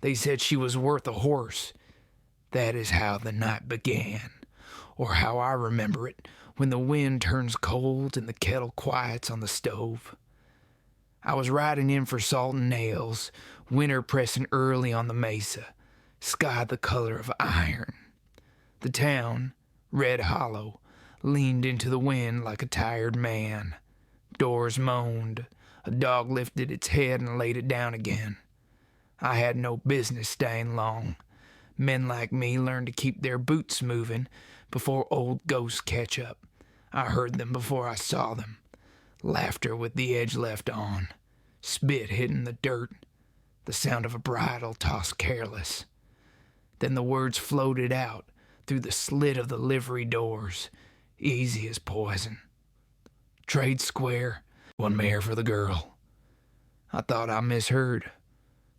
They said she was worth a horse. That is how the night began, or how I remember it, when the wind turns cold and the kettle quiets on the stove. I was riding in for salt and nails, winter pressing early on the mesa, sky the color of iron. The town, red hollow, leaned into the wind like a tired man. Doors moaned. A dog lifted its head and laid it down again. I had no business staying long. Men like me learn to keep their boots moving before old ghosts catch up. I heard them before I saw them. Laughter with the edge left on. Spit hitting the dirt. The sound of a bridle tossed careless. Then the words floated out through the slit of the livery doors, easy as poison. Trade square, one mare for the girl. I thought I misheard.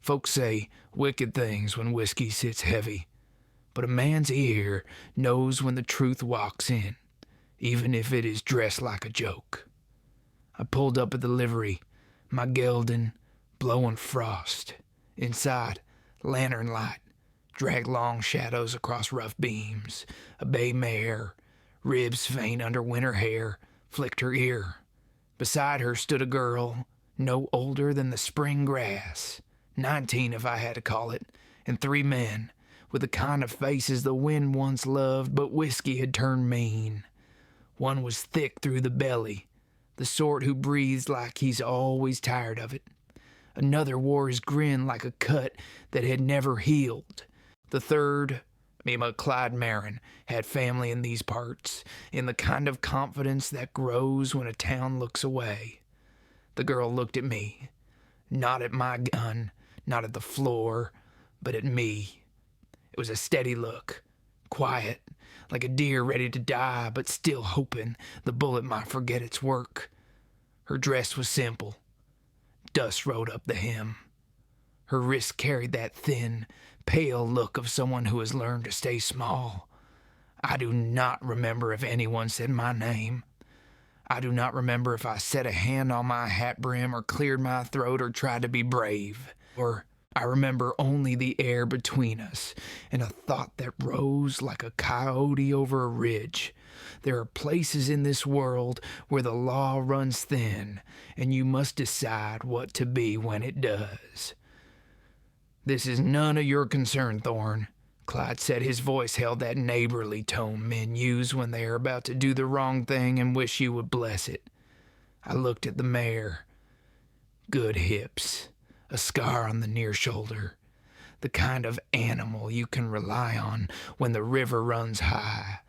Folks say wicked things when whiskey sits heavy, but a man's ear knows when the truth walks in, even if it is dressed like a joke. I pulled up at the livery, my gelding blowing frost. Inside, lantern light dragged long shadows across rough beams. A bay mare, ribs faint under winter hair, flicked her ear. Beside her stood a girl, no older than the spring grass, 19 if I had to call it, and 3 men, with the kind of faces the wind once loved but whiskey had turned mean. One was thick through the belly, the sort who breathes like he's always tired of it. Another wore his grin like a cut that had never healed. The third, Mima Clyde Marin, had family in these parts, in the kind of confidence that grows when a town looks away. The girl looked at me, not at my gun, not at the floor, but at me. It was a steady look, quiet, like a deer ready to die, but still hoping the bullet might forget its work. Her dress was simple. Dust rode up the hem. Her wrist carried that thin, pale look of someone who has learned to stay small. I do not remember if anyone said my name. I do not remember if I set a hand on my hat brim or cleared my throat or tried to be brave. Or I remember only the air between us and a thought that rose like a coyote over a ridge. There are places in this world where the law runs thin, and you must decide what to be when it does. "This is none of your concern, Thorne," Clyde said. His voice held that neighborly tone men use when they are about to do the wrong thing and wish you would bless it. I looked at the mare. Good hips, a scar on the near shoulder, the kind of animal you can rely on when the river runs high.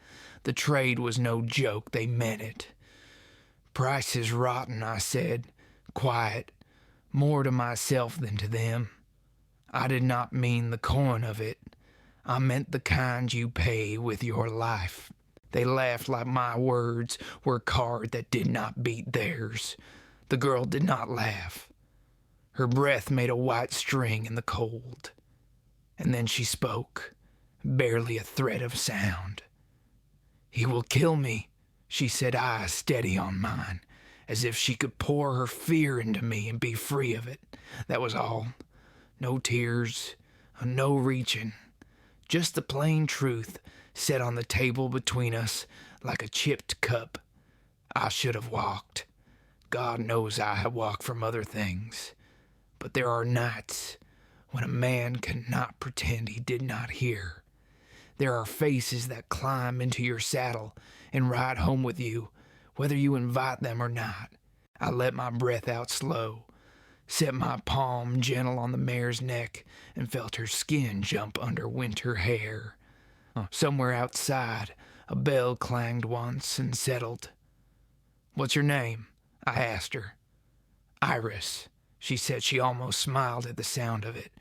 The trade was no joke, they meant it. "Price is rotten," I said, quiet, more to myself than to them. I did not mean the coin of it. I meant the kind you pay with your life. They laughed like my words were a card that did not beat theirs. The girl did not laugh. Her breath made a white string in the cold. And then she spoke, barely a thread of sound. "He will kill me," she said, eyes steady on mine, as if she could pour her fear into me and be free of it. That was all. No tears, no reaching. Just the plain truth set on the table between us like a chipped cup. I should have walked. God knows I have walked from other things. But there are nights when a man cannot pretend he did not hear. There are faces that climb into your saddle and ride home with you, whether you invite them or not. I let my breath out slow, set my palm gentle on the mare's neck, and felt her skin jump under winter hair. Somewhere outside, a bell clanged once and settled. "What's your name?" I asked her. "Iris," she said. She almost smiled at the sound of it,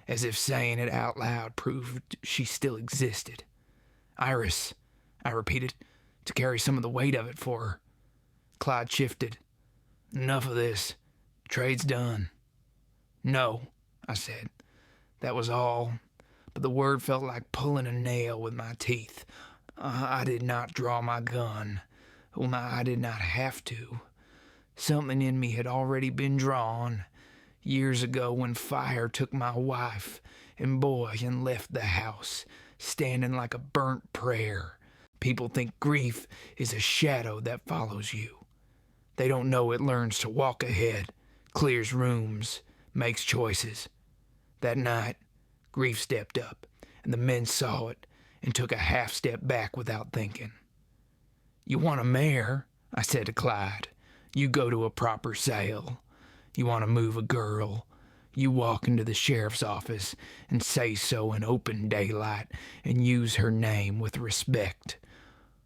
as if saying it out loud proved she still existed. "Iris," I repeated, to carry some of the weight of it for her. Clyde shifted. "Enough of this. Trade's done." "No," I said. That was all, but the word felt like pulling a nail with my teeth. I did not draw my gun. Well, I did not have to. Something in me had already been drawn. Years ago when fire took my wife and boy and left the house, standing like a burnt prayer. People think grief is a shadow that follows you. They don't know it learns to walk ahead, clears rooms, makes choices. That night, grief stepped up, and the men saw it and took a half step back without thinking. "You want a mare?" I said to Clyde. "You go to a proper sale. You want to move a girl? You walk into the sheriff's office and say so in open daylight and use her name with respect.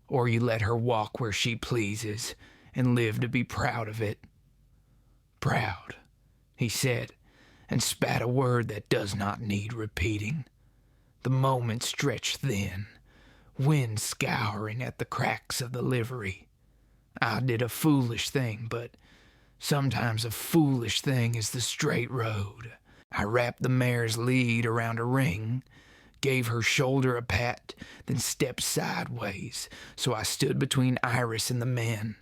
Or you let her walk where she pleases and live to be proud of it." "Proud," he said, and spat a word that does not need repeating. The moment stretched thin, wind scouring at the cracks of the livery. I did a foolish thing, but sometimes a foolish thing is the straight road. I wrapped the mare's lead around a ring, gave her shoulder a pat, then stepped sideways, so I stood between Iris and the men.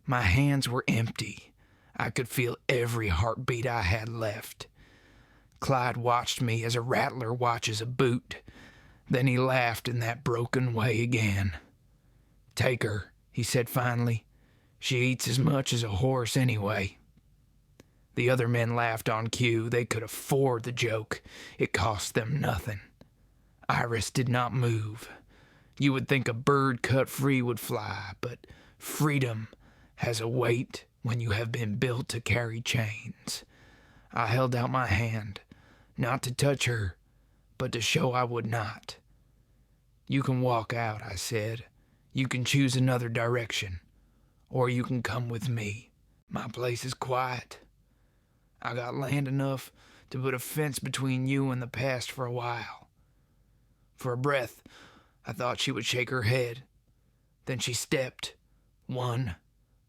My hands were empty. I could feel every heartbeat I had left. Clyde watched me as a rattler watches a boot. Then he laughed in that broken way again. "Take her," he said finally. "She eats as much as a horse anyway." The other men laughed on cue. They could afford the joke. It cost them nothing. Iris did not move. You would think a bird cut free would fly, but freedom has a weight when you have been built to carry chains. I held out my hand, not to touch her, but to show I would not. "You can walk out," I said. "You can choose another direction, or you can come with me. My place is quiet. I got land enough to put a fence between you and the past for a while." For a breath, I thought she would shake her head. Then she stepped, one,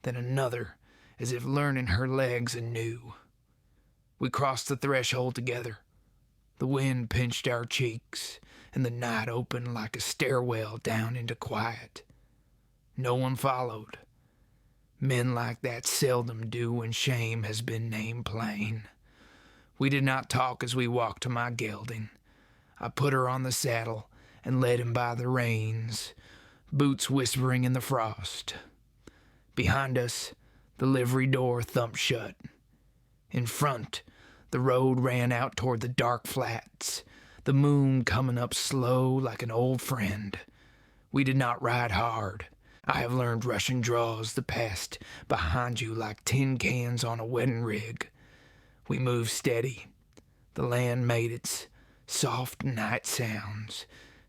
then another, as if learning her legs anew. We crossed the threshold together. The wind pinched our cheeks, and the night opened like a stairwell down into quiet. No one followed. Men like that seldom do when shame has been named plain. We did not talk as we walked to my gelding. I put her on the saddle and led him by the reins, boots whispering in the frost. Behind us, the livery door thumped shut. In front, the road ran out toward the dark flats, the moon coming up slow like an old friend. We did not ride hard. I have learned Russian draws that passed behind you like tin cans on a wedding rig. We moved steady. The land made its soft night sounds.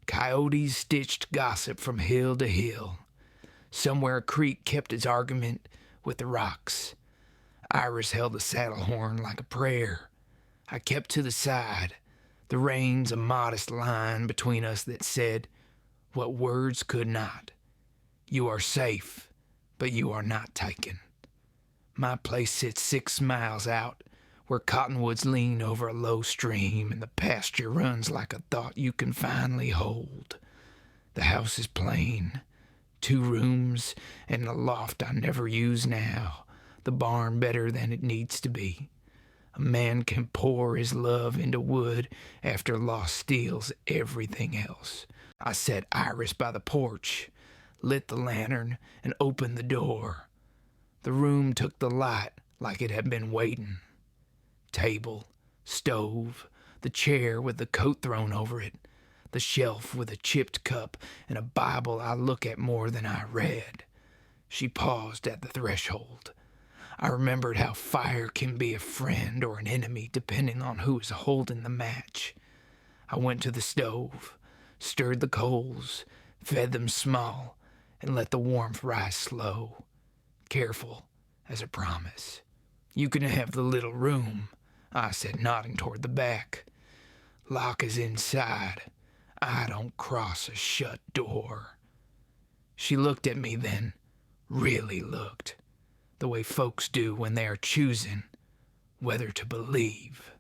Coyotes stitched gossip from hill to hill. Somewhere a creek kept its argument with the rocks. Iris held the saddle horn like a prayer. I kept to the side, the reins a modest line between us that said what words could not. "You are safe, but you are not taken." My place sits 6 miles out, where cottonwoods lean over a low stream and the pasture runs like a thought you can finally hold. The house is plain, 2 rooms and a loft I never use now, the barn better than it needs to be. A man can pour his love into wood after loss steals everything else. I set Iris by the porch, lit the lantern, and opened the door. The room took the light like it had been waiting. Table, stove, the chair with the coat thrown over it, the shelf with a chipped cup and a Bible I look at more than I read. She paused at the threshold. I remembered how fire can be a friend or an enemy depending on who is holding the match. I went to the stove, stirred the coals, fed them small, and let the warmth rise slow, careful as a promise. "You can have the little room," I said, nodding toward the back. "Lock is inside. I don't cross a shut door." She looked at me then, really looked, the way folks do when they are choosing whether to believe.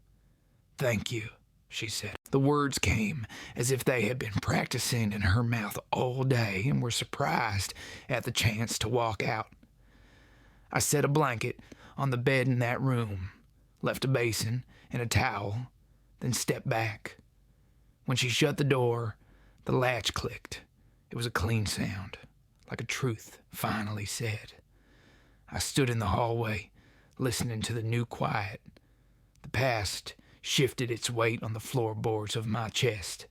"Thank you," she said. The words came as if they had been practicing in her mouth all day and were surprised at the chance to walk out. I set a blanket on the bed in that room, left a basin and a towel, then stepped back. When she shut the door, the latch clicked. It was a clean sound, like a truth finally said. I stood in the hallway, listening to the new quiet. The past shifted its weight on the floorboards of my chest.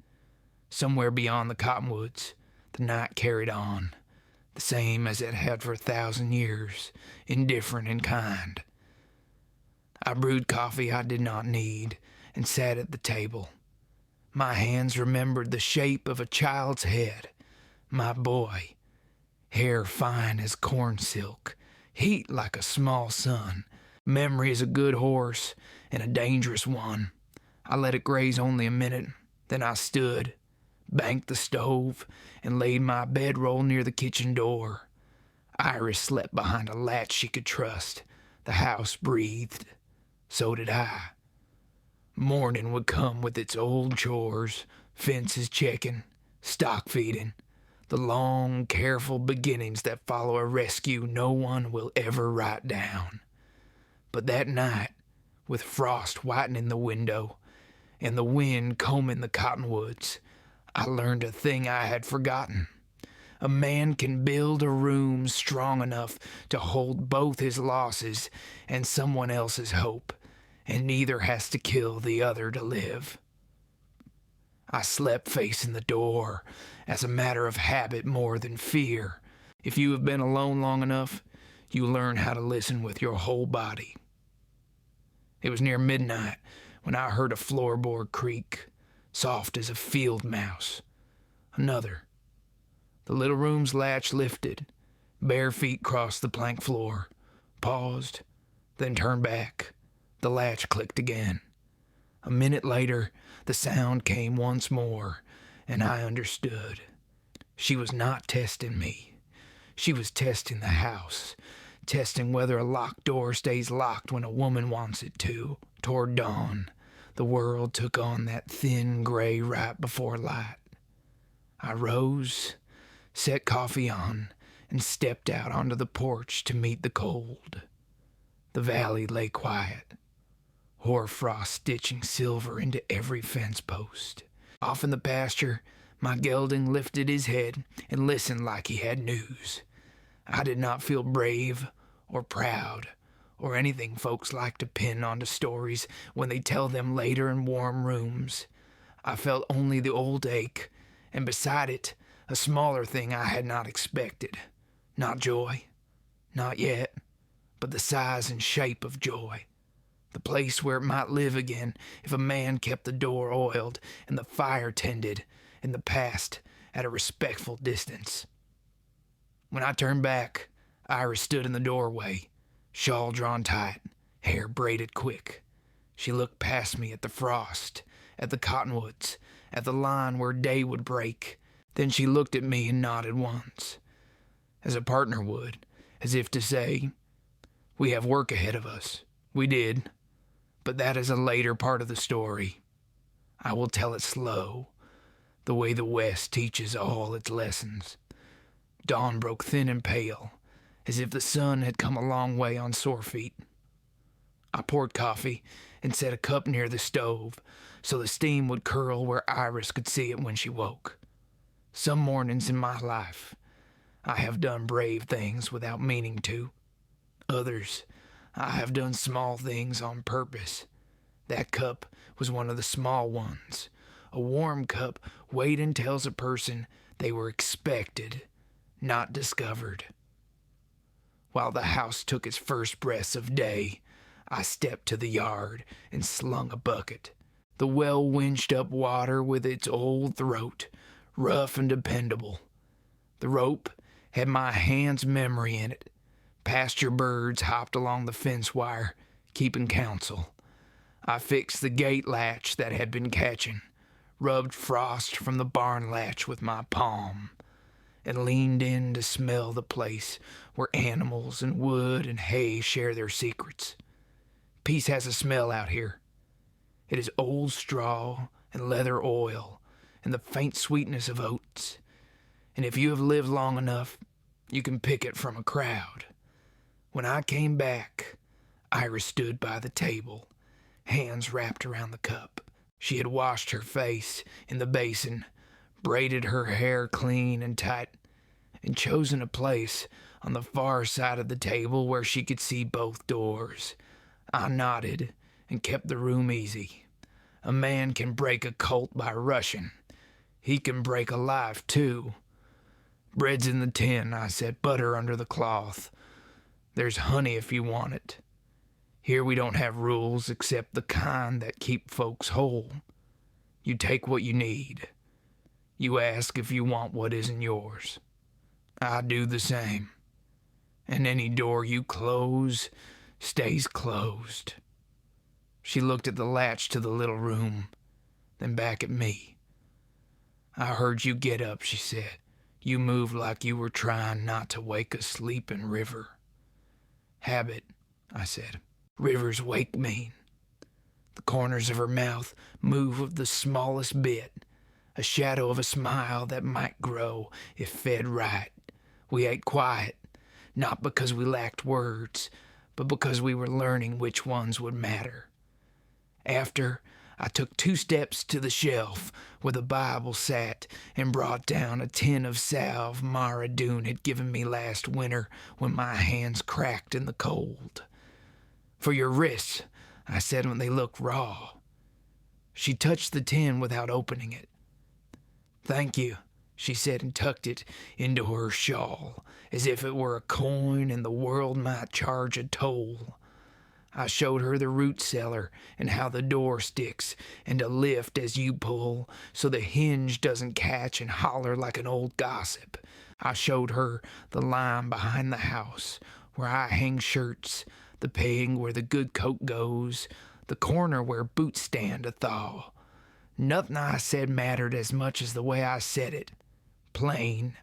Somewhere beyond the cottonwoods, the night carried on, the same as it had for 1,000 years, indifferent and kind. I brewed coffee I did not need and sat at the table. My hands remembered the shape of a child's head, my boy, hair fine as corn silk, heat like a small sun. Memory is a good horse and a dangerous one. I let it graze only a minute, then I stood, banked the stove, and laid my bedroll near the kitchen door. Iris slept behind a latch she could trust. The house breathed. So did I. Morning would come with its old chores, fences checking, stock feeding, the long, careful beginnings that follow a rescue no one will ever write down. But that night, with frost whitening the window and the wind combing the cottonwoods, I learned a thing I had forgotten. A man can build a room strong enough to hold both his losses and someone else's hope, and neither has to kill the other to live. I slept facing the door, as a matter of habit more than fear. If you have been alone long enough, you learn how to listen with your whole body. It was near midnight when I heard a floorboard creak, soft as a field mouse. Another. The little room's latch lifted. Bare feet crossed the plank floor, paused, then turned back. The latch clicked again. A minute later, the sound came once more, and I understood. She was not testing me. She was testing the house, testing whether a locked door stays locked when a woman wants it to. Toward dawn, the world took on that thin gray right before light. I rose, set coffee on, and stepped out onto the porch to meet the cold. The valley lay quiet, hoarfrost stitching silver into every fence post. Off in the pasture, my gelding lifted his head and listened like he had news. I did not feel brave or proud or anything folks like to pin onto stories when they tell them later in warm rooms. I felt only the old ache, and beside it, a smaller thing I had not expected. Not joy, not yet, but the size and shape of joy. The place where it might live again if a man kept the door oiled and the fire tended, and the past at a respectful distance. When I turned back, Iris stood in the doorway, shawl drawn tight, hair braided quick. She looked past me at the frost, at the cottonwoods, at the line where day would break. Then she looked at me and nodded once, as a partner would, as if to say, "We have work ahead of us." We did, but that is a later part of the story. I will tell it slow, the way the West teaches all its lessons. Dawn broke thin and pale, as if the sun had come a long way on sore feet. I poured coffee and set a cup near the stove so the steam would curl where Iris could see it when she woke. Some mornings in my life, I have done brave things without meaning to. Others, I have done small things on purpose. That cup was one of the small ones. A warm cup waiting tells a person they were expected, not discovered. While the house took its first breaths of day, I stepped to the yard and slung a bucket. The well winched up water with its old throat, rough and dependable. The rope had my hand's memory in it. Pasture birds hopped along the fence wire, keeping counsel. I fixed the gate latch that had been catching, rubbed frost from the barn latch with my palm, and leaned in to smell the place where animals and wood and hay share their secrets. Peace has a smell out here. It is old straw and leather oil and the faint sweetness of oats. And if you have lived long enough, you can pick it from a crowd. When I came back, Iris stood by the table, hands wrapped around the cup. She had washed her face in the basin, braided her hair clean and tight, and chosen a place on the far side of the table where she could see both doors. I nodded and kept the room easy. A man can break a colt by rushing. He can break a life, too. Bread's in the tin, I said, butter under the cloth. There's honey if you want it. Here we don't have rules except the kind that keep folks whole. You take what you need. You ask if you want what isn't yours. I do the same. And any door you close stays closed. She looked at the latch to the little room, then back at me. I heard you get up, she said. You moved like you were trying not to wake a sleeping river. Habit, I said. Rivers wake me. The corners of her mouth moved the smallest bit, a shadow of a smile that might grow if fed right. We ate quiet, not because we lacked words, but because we were learning which ones would matter. After, I took 2 steps to the shelf where the Bible sat and brought down a tin of salve Mara Doone had given me last winter when my hands cracked in the cold. For your wrists, I said when they looked raw. She touched the tin without opening it. Thank you, she said and tucked it into her shawl, as if it were a coin and the world might charge a toll. I showed her the root cellar and how the door sticks and a lift as you pull so the hinge doesn't catch and holler like an old gossip. I showed her the line behind the house where I hang shirts, the peg where the good coat goes, the corner where boots stand a thaw. Nothing I said mattered as much as the way I said it. Plain,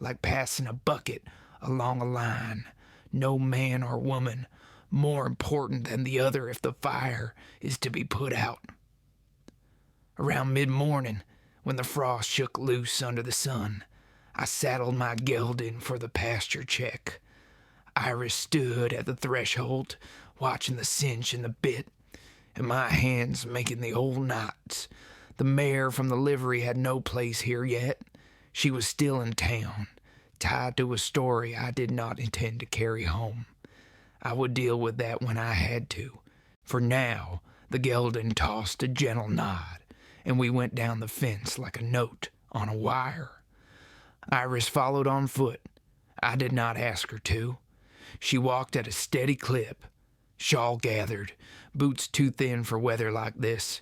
like passing a bucket along a line. No man or woman more important than the other if the fire is to be put out. Around mid-morning, when the frost shook loose under the sun, I saddled my gelding for the pasture check. Iris stood at the threshold, watching the cinch in the bit, and my hands making the old knots. The mare from the livery had no place here yet. She was still in town, tied to a story I did not intend to carry home. I would deal with that when I had to. For now, the gelding tossed a gentle nod, and we went down the fence like a note on a wire. Iris followed on foot. I did not ask her to. She walked at a steady clip, shawl gathered, boots too thin for weather like this.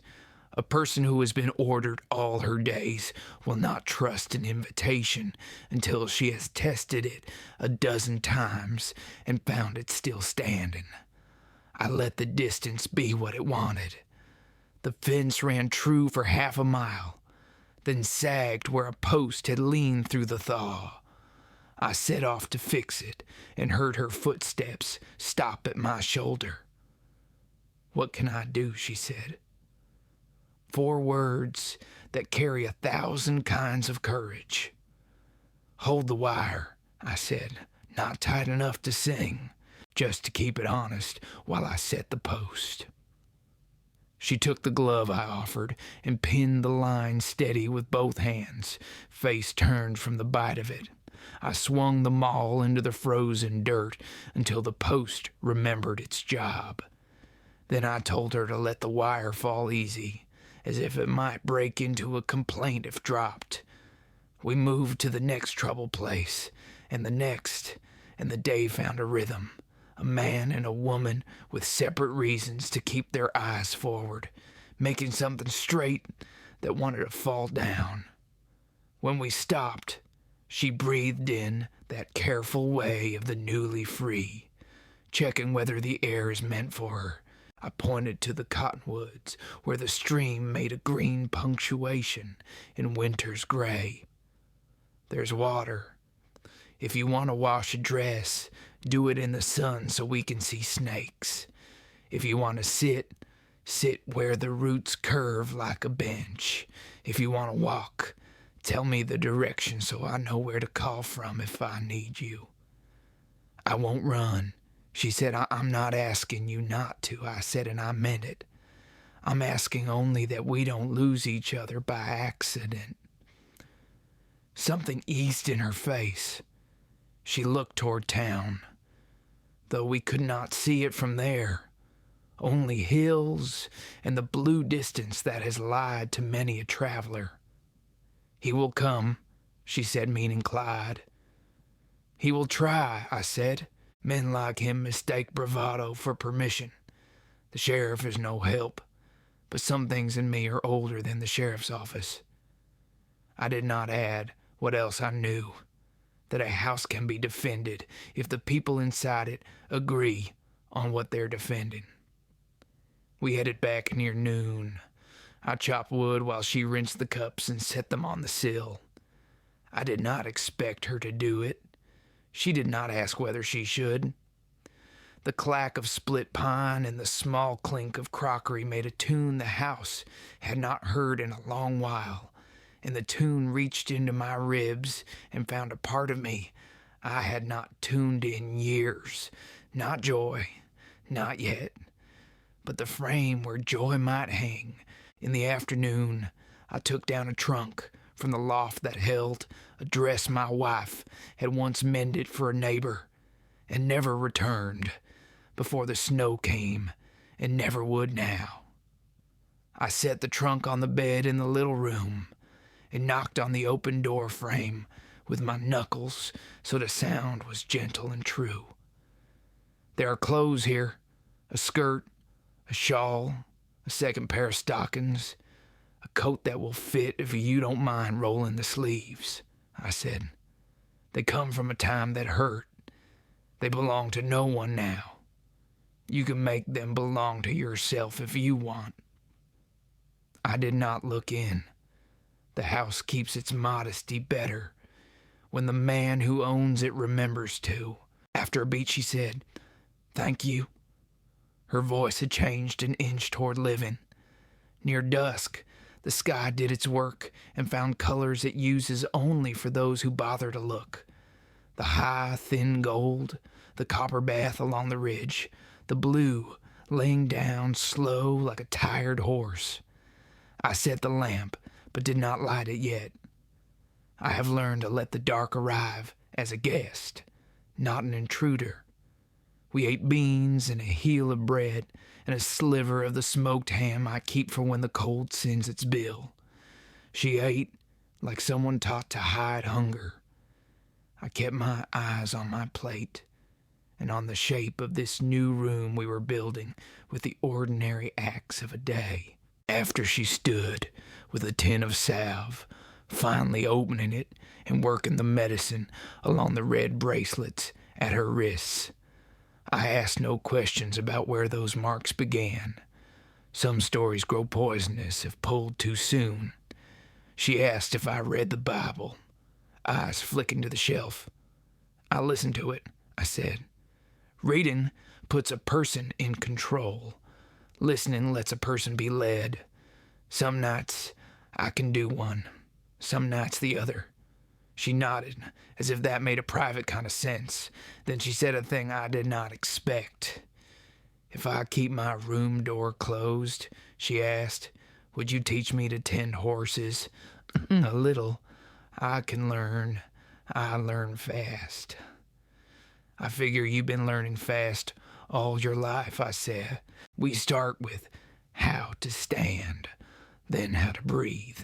A person who has been ordered all her days will not trust an invitation until she has tested it a dozen times and found it still standing. I let the distance be what it wanted. The fence ran true for half a mile, then sagged where a post had leaned through the thaw. I set off to fix it and heard her footsteps stop at my shoulder. What can I do, she said. 4 words that carry 1,000 kinds of courage. Hold the wire, I said, not tight enough to sing, just to keep it honest while I set the post. She took the glove I offered and pinned the line steady with both hands, face turned from the bite of it. I swung the maul into the frozen dirt until the post remembered its job. Then I told her to let the wire fall easy, as if it might break into a complaint if dropped. We moved to the next trouble place, and the next, and the day found a rhythm. A man and a woman with separate reasons to keep their eyes forward, making something straight that wanted to fall down. When we stopped, she breathed in that careful way of the newly free, checking whether the air is meant for her. I pointed to the cottonwoods where the stream made a green punctuation in winter's gray. There's water. If you want to wash a dress, do it in the sun so we can see snakes. If you want to sit where the roots curve like a bench. If you want to walk, tell me the direction so I know where to call from if I need you. I won't run. She said, I'm not asking you not to. I said, and I meant it. I'm asking only that we don't lose each other by accident." Something eased in her face. She looked toward town, though we could not see it from there. Only hills and the blue distance that has lied to many a traveler. "He will come," she said, meaning Clyde. "He will try," I said. "Men like him mistake bravado for permission. The sheriff is no help, but some things in me are older than the sheriff's office." I did not add what else I knew, that a house can be defended if the people inside it agree on what they're defending. We headed back near noon. I chopped wood while she rinsed the cups and set them on the sill. I did not expect her to do it. She did not ask whether she should. The clack of split pine and the small clink of crockery made a tune the house had not heard in a long while, and the tune reached into my ribs and found a part of me I had not tuned in years. Not joy, not yet, but the frame where joy might hang. In the afternoon, I took down a trunk from the loft that held a dress my wife had once mended for a neighbor and never returned before the snow came and never would now. I set the trunk on the bed in the little room and knocked on the open door frame with my knuckles so the sound was gentle and true. "There are clothes here, a skirt, a shawl, a second pair of stockings, a coat that will fit if you don't mind rolling the sleeves," I said. "They come from a time that hurt. They belong to no one now. You can make them belong to yourself if you want." I did not look in. The house keeps its modesty better when the man who owns it remembers to. After a beat she said, "Thank you." Her voice had changed an inch toward living. Near dusk, the sky did its work and found colors it uses only for those who bother to look. The high, thin gold, the copper bath along the ridge, the blue laying down slow like a tired horse. I set the lamp, but did not light it yet. I have learned to let the dark arrive as a guest, not an intruder. We ate beans and a heel of bread and a sliver of the smoked ham I keep for when the cold sends its bill. She ate like someone taught to hide hunger. I kept my eyes on my plate and on the shape of this new room we were building with the ordinary acts of a day. After she stood with a tin of salve, finally opening it and working the medicine along the red bracelets at her wrists, I asked no questions about where those marks began. Some stories grow poisonous if pulled too soon. She asked if I read the Bible, eyes flicking to the shelf. "I listened to it," I said. "Reading puts a person in control. Listening lets a person be led. Some nights I can do one, some nights the other." She nodded, as if that made a private kind of sense. Then she said a thing I did not expect. "If I keep my room door closed," she asked, "would you teach me to tend horses?" "A little. I can learn. I learn fast." "I figure you've been learning fast all your life," I said. "We start with how to stand, then how to breathe,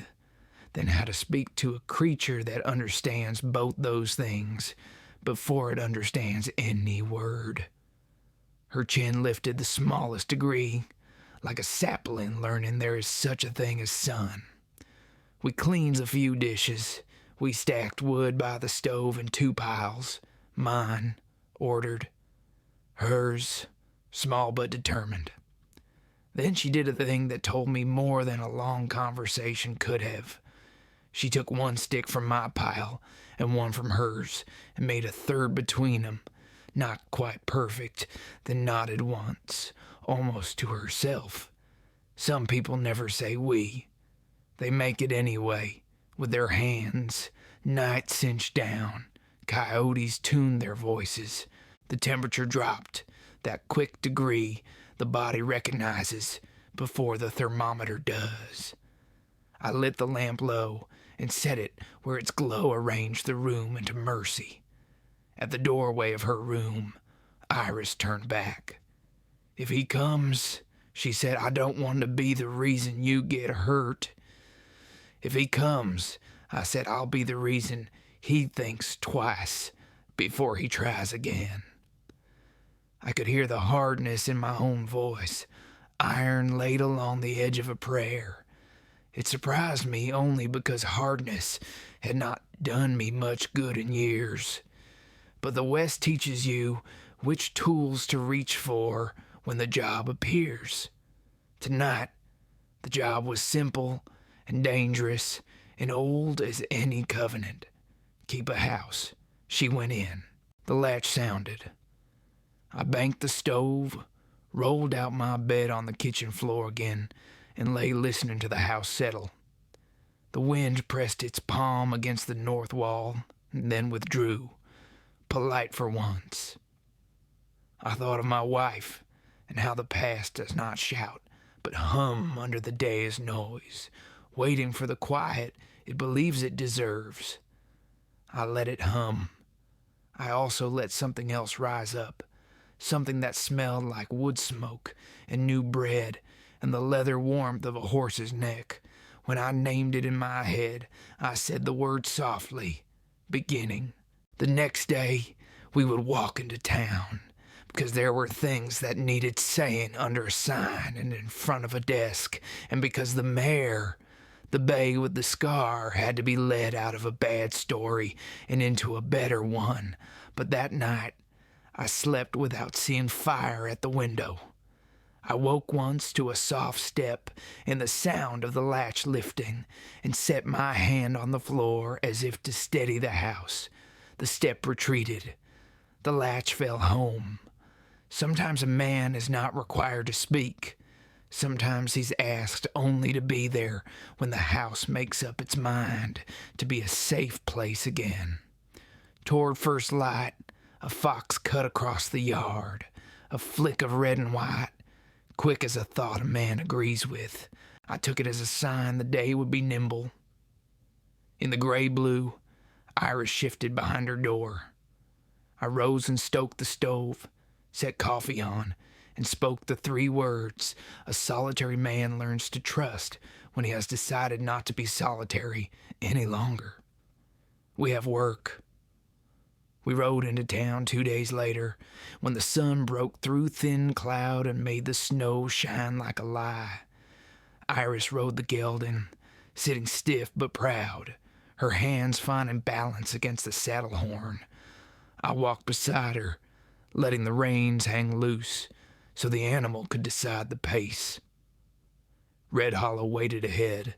then how to speak to a creature that understands both those things before it understands any word." Her chin lifted the smallest degree, like a sapling learning there is such a thing as sun. We cleans a few dishes. We stacked wood by the stove in 2 piles. Mine, ordered. Hers, small but determined. Then she did a thing that told me more than a long conversation could have. She took 1 stick from my pile and 1 from hers and made a third between them, not quite perfect, then nodded once, almost to herself. Some people never say we. They make it anyway, with their hands, night cinched down. Coyotes tuned their voices. The temperature dropped, that quick degree the body recognizes before the thermometer does. I lit the lamp low and set it where its glow arranged the room into mercy. At the doorway of her room, Iris turned back. "If he comes," she said, "I don't want to be the reason you get hurt." "If he comes," I said, "I'll be the reason he thinks twice before he tries again." I could hear the hardness in my own voice, iron laid along the edge of a prayer. It surprised me only because hardness had not done me much good in years. But the West teaches you which tools to reach for when the job appears. Tonight, the job was simple and dangerous and old as any covenant. Keep a house. She went in. The latch sounded. I banked the stove, rolled out my bed on the kitchen floor again, and lay listening to the house settle. The wind pressed its palm against the north wall and then withdrew, polite for once. I thought of my wife and how the past does not shout, but hum under the day's noise, waiting for the quiet it believes it deserves. I let it hum. I also let something else rise up, something that smelled like wood smoke and new bread and the leather warmth of a horse's neck. When I named it in my head, I said the word softly, beginning. The next day, we would walk into town, because there were things that needed saying under a sign and in front of a desk, and because the mayor, the bay with the scar, had to be led out of a bad story and into a better one. But that night, I slept without seeing fire at the window. I woke once to a soft step and the sound of the latch lifting, and set my hand on the floor as if to steady the house. The step retreated. The latch fell home. Sometimes a man is not required to speak. Sometimes he's asked only to be there when the house makes up its mind to be a safe place again. Toward first light, a fox cut across the yard, a flick of red and white, quick as a thought a man agrees with. I took it as a sign the day would be nimble. In the gray-blue, Iris shifted behind her door. I rose and stoked the stove, set coffee on, and spoke the 3 words a solitary man learns to trust when he has decided not to be solitary any longer. We have work. We rode into town 2 days later, when the sun broke through thin cloud and made the snow shine like a lie. Iris rode the gelding, sitting stiff but proud, her hands finding balance against the saddle horn. I walked beside her, letting the reins hang loose so the animal could decide the pace. Red Hollow waited ahead,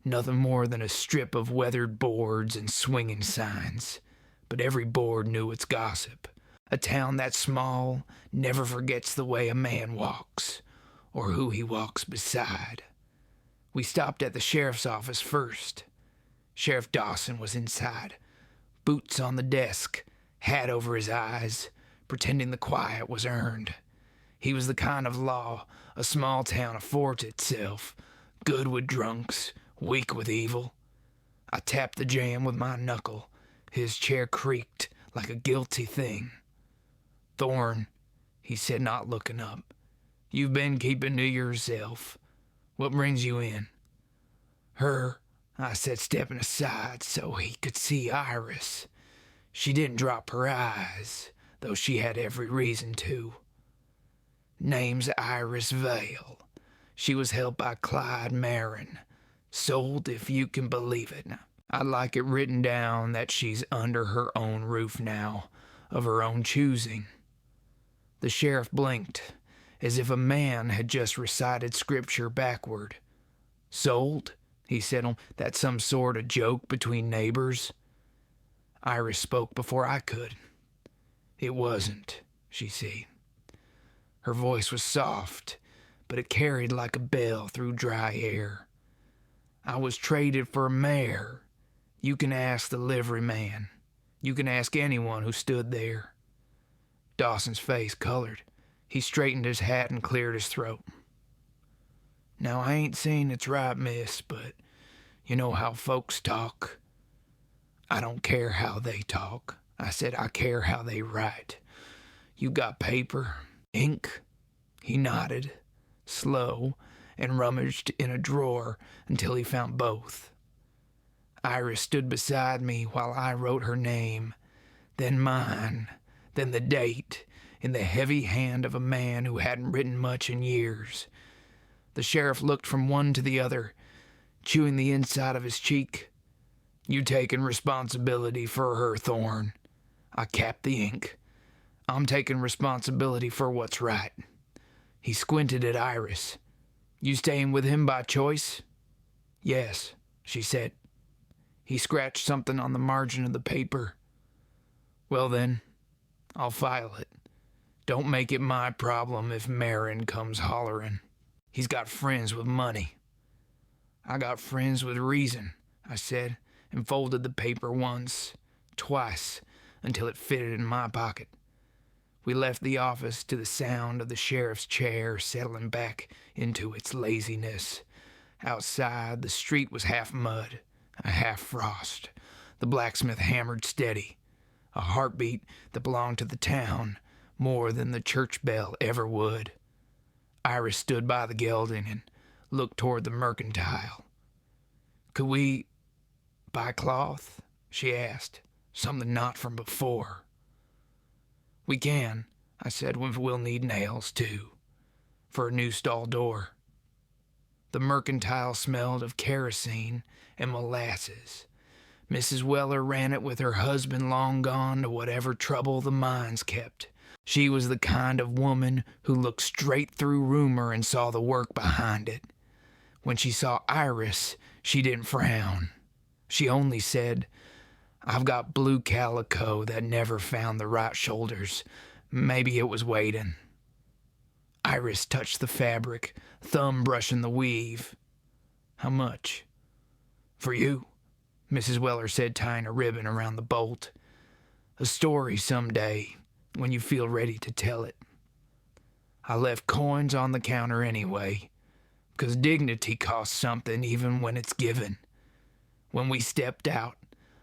nothing more than a strip of weathered boards and swinging signs. But every board knew its gossip. A town that small never forgets the way a man walks, or who he walks beside. We stopped at the sheriff's office first. Sheriff Dawson was inside, boots on the desk, hat over his eyes, pretending the quiet was earned. He was the kind of law a small town affords itself, good with drunks, weak with evil. I tapped the jamb with my knuckle. His chair creaked like a guilty thing. "Thorne," he said, not looking up, "you've been keeping to yourself. What brings you in?" "Her," I said, stepping aside so he could see Iris. She didn't drop her eyes, though she had every reason to. "Name's Iris Vale. She was held by Clyde Marin. Sold, if you can believe it. I'd like it written down that she's under her own roof now, of her own choosing." The sheriff blinked, as if a man had just recited scripture backward. "Sold?" he said. "That's some sort of joke between neighbors?" Iris spoke before I could. "It wasn't," she said. Her voice was soft, but it carried like a bell through dry air. "I was traded for a mare. You can ask the liveryman. You can ask anyone who stood there." Dawson's face colored. He straightened his hat and cleared his throat. Now, I ain't saying it's right, miss, but you know how folks talk. I don't care how they talk. I said I care how they write. You got paper, ink? He nodded, slow, and rummaged in a drawer until he found both. Iris stood beside me while I wrote her name, then mine, then the date, in the heavy hand of a man who hadn't written much in years. The sheriff looked from one to the other, chewing the inside of his cheek. You taking responsibility for her, Thorne. I capped the ink. I'm taking responsibility for what's right. He squinted at Iris. You staying with him by choice? Yes, she said. He scratched something on the margin of the paper. Well then, I'll file it. Don't make it my problem if Marin comes hollering. He's got friends with money. I got friends with reason, I said, and folded the paper once, twice, until it fitted in my pocket. We left the office to the sound of the sheriff's chair settling back into its laziness. Outside, the street was half mud, half frost. The blacksmith hammered steady, a heartbeat that belonged to the town more than the church bell ever would. Iris stood by the gelding and looked toward the mercantile. Could we buy cloth? She asked. Something not from before. We can, I said, we'll need nails, too, for a new stall door. The mercantile smelled of kerosene and molasses. Mrs. Weller ran it with her husband long gone to whatever trouble the mines kept. She was the kind of woman who looked straight through rumor and saw the work behind it. When she saw Iris, she didn't frown. She only said, I've got blue calico that never found the right shoulders. Maybe it was waiting. Iris touched the fabric, thumb brushing the weave. How much? For you, Mrs. Weller said, tying a ribbon around the bolt. A story someday, when you feel ready to tell it. I left coins on the counter anyway, 'cause dignity costs something even when it's given. When we stepped out,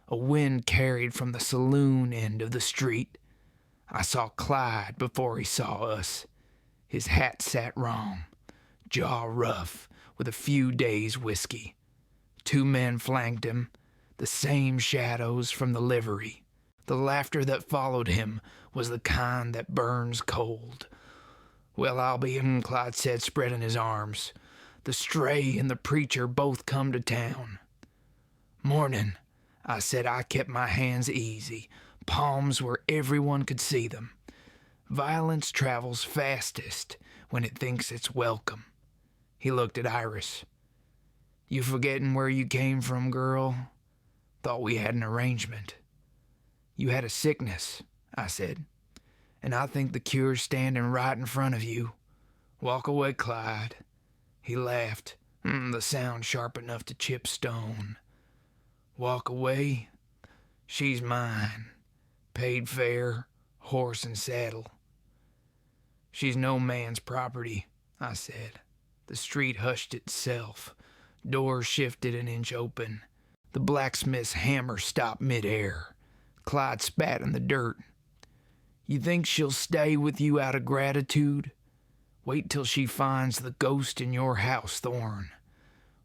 a wind carried from the saloon end of the street. I saw Clyde before he saw us. His hat sat wrong, jaw rough, with a few days' whiskey. 2 men flanked him, the same shadows from the livery. The laughter that followed him was the kind that burns cold. Well, I'll be him, Clyde said, spreading his arms. The stray and the preacher both come to town. Morning, I said. I kept my hands easy, palms where everyone could see them. Violence travels fastest when it thinks it's welcome. He looked at Iris. You forgetting where you came from, girl? Thought we had an arrangement. You had a sickness, I said, and I think the cure's standing right in front of you. Walk away, Clyde. He laughed, the sound sharp enough to chip stone. Walk away? She's mine. Paid fair, horse and saddle. She's no man's property, I said. The street hushed itself. Doors shifted an inch open. The blacksmith's hammer stopped midair. Clyde spat in the dirt. You think she'll stay with you out of gratitude? Wait till she finds the ghost in your house, Thorne.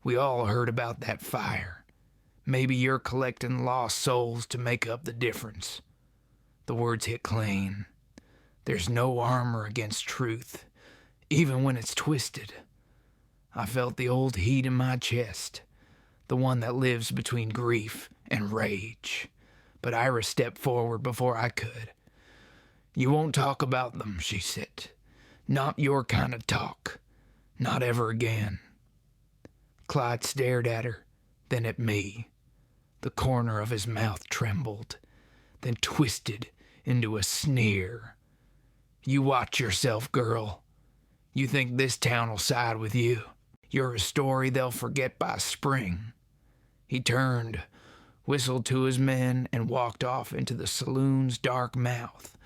We all heard about that fire. Maybe you're collecting lost souls to make up the difference. The words hit clean. There's no armor against truth, even when it's twisted. I felt the old heat in my chest, the one that lives between grief and rage. But Iris stepped forward before I could. You won't talk about them, she said. Not your kind of talk. Not ever again. Clyde stared at her, then at me. The corner of his mouth trembled, then twisted into a sneer. You watch yourself, girl. You think this town will side with you? You're a story they'll forget by spring. He turned, whistled to his men, and walked off into the saloon's dark mouth.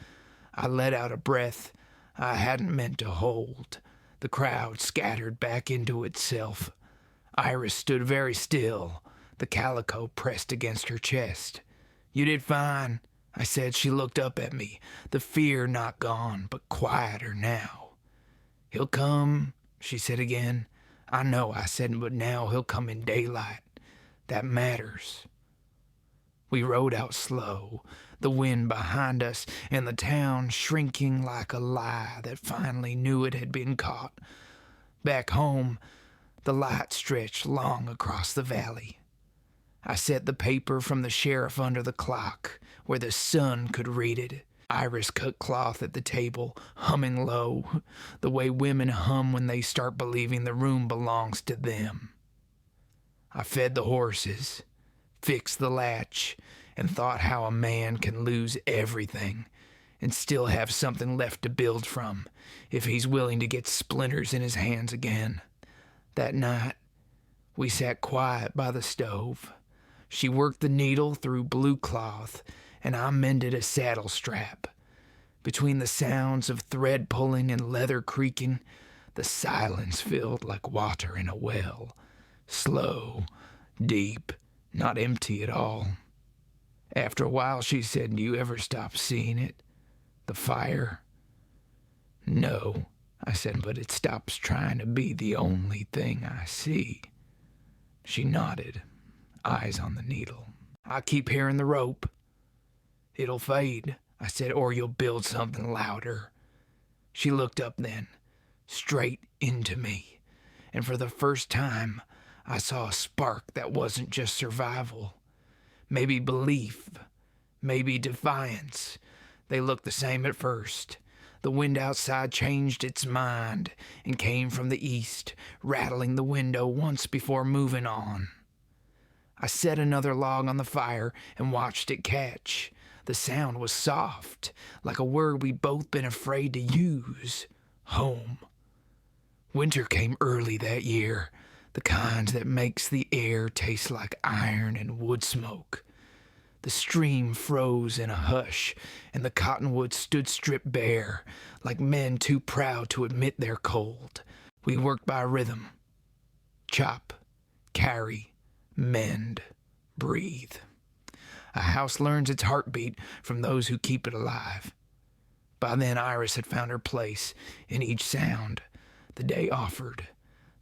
I let out a breath I hadn't meant to hold. The crowd scattered back into itself. Iris stood very still, the calico pressed against her chest. "You did fine," I said. She looked up at me, the fear not gone, but quieter now. "He'll come," she said again. "I know," I said, "but now he'll come in daylight. That matters." We rode out slow, the wind behind us, and the town shrinking like a lie that finally knew it had been caught. Back home, the light stretched long across the valley. I set the paper from the sheriff under the clock, where the sun could read it. Iris cut cloth at the table, humming low, the way women hum when they start believing the room belongs to them. I fed the horses, fixed the latch, and thought how a man can lose everything and still have something left to build from if he's willing to get splinters in his hands again. That night, we sat quiet by the stove. She worked the needle through blue cloth, and I mended a saddle strap. Between the sounds of thread pulling and leather creaking, the silence filled like water in a well. Slow, deep, not empty at all. After a while, she said, "Do you ever stop seeing it? The fire?" "No," I said, "but it stops trying to be the only thing I see." She nodded, eyes on the needle. "I keep hearing the rope." "It'll fade," I said, "or you'll build something louder." She looked up then, straight into me, and for the first time, I saw a spark that wasn't just survival. Maybe belief, maybe defiance. They looked the same at first. The wind outside changed its mind and came from the east, rattling the window once before moving on. I set another log on the fire and watched it catch. The sound was soft, like a word we'd both been afraid to use. Home. Winter came early that year, the kind that makes the air taste like iron and wood smoke. The stream froze in a hush, and the cottonwoods stood stripped bare, like men too proud to admit their cold. We worked by rhythm. Chop, carry, mend, breathe. A house learns its heartbeat from those who keep it alive. By then Iris had found her place in each sound the day offered.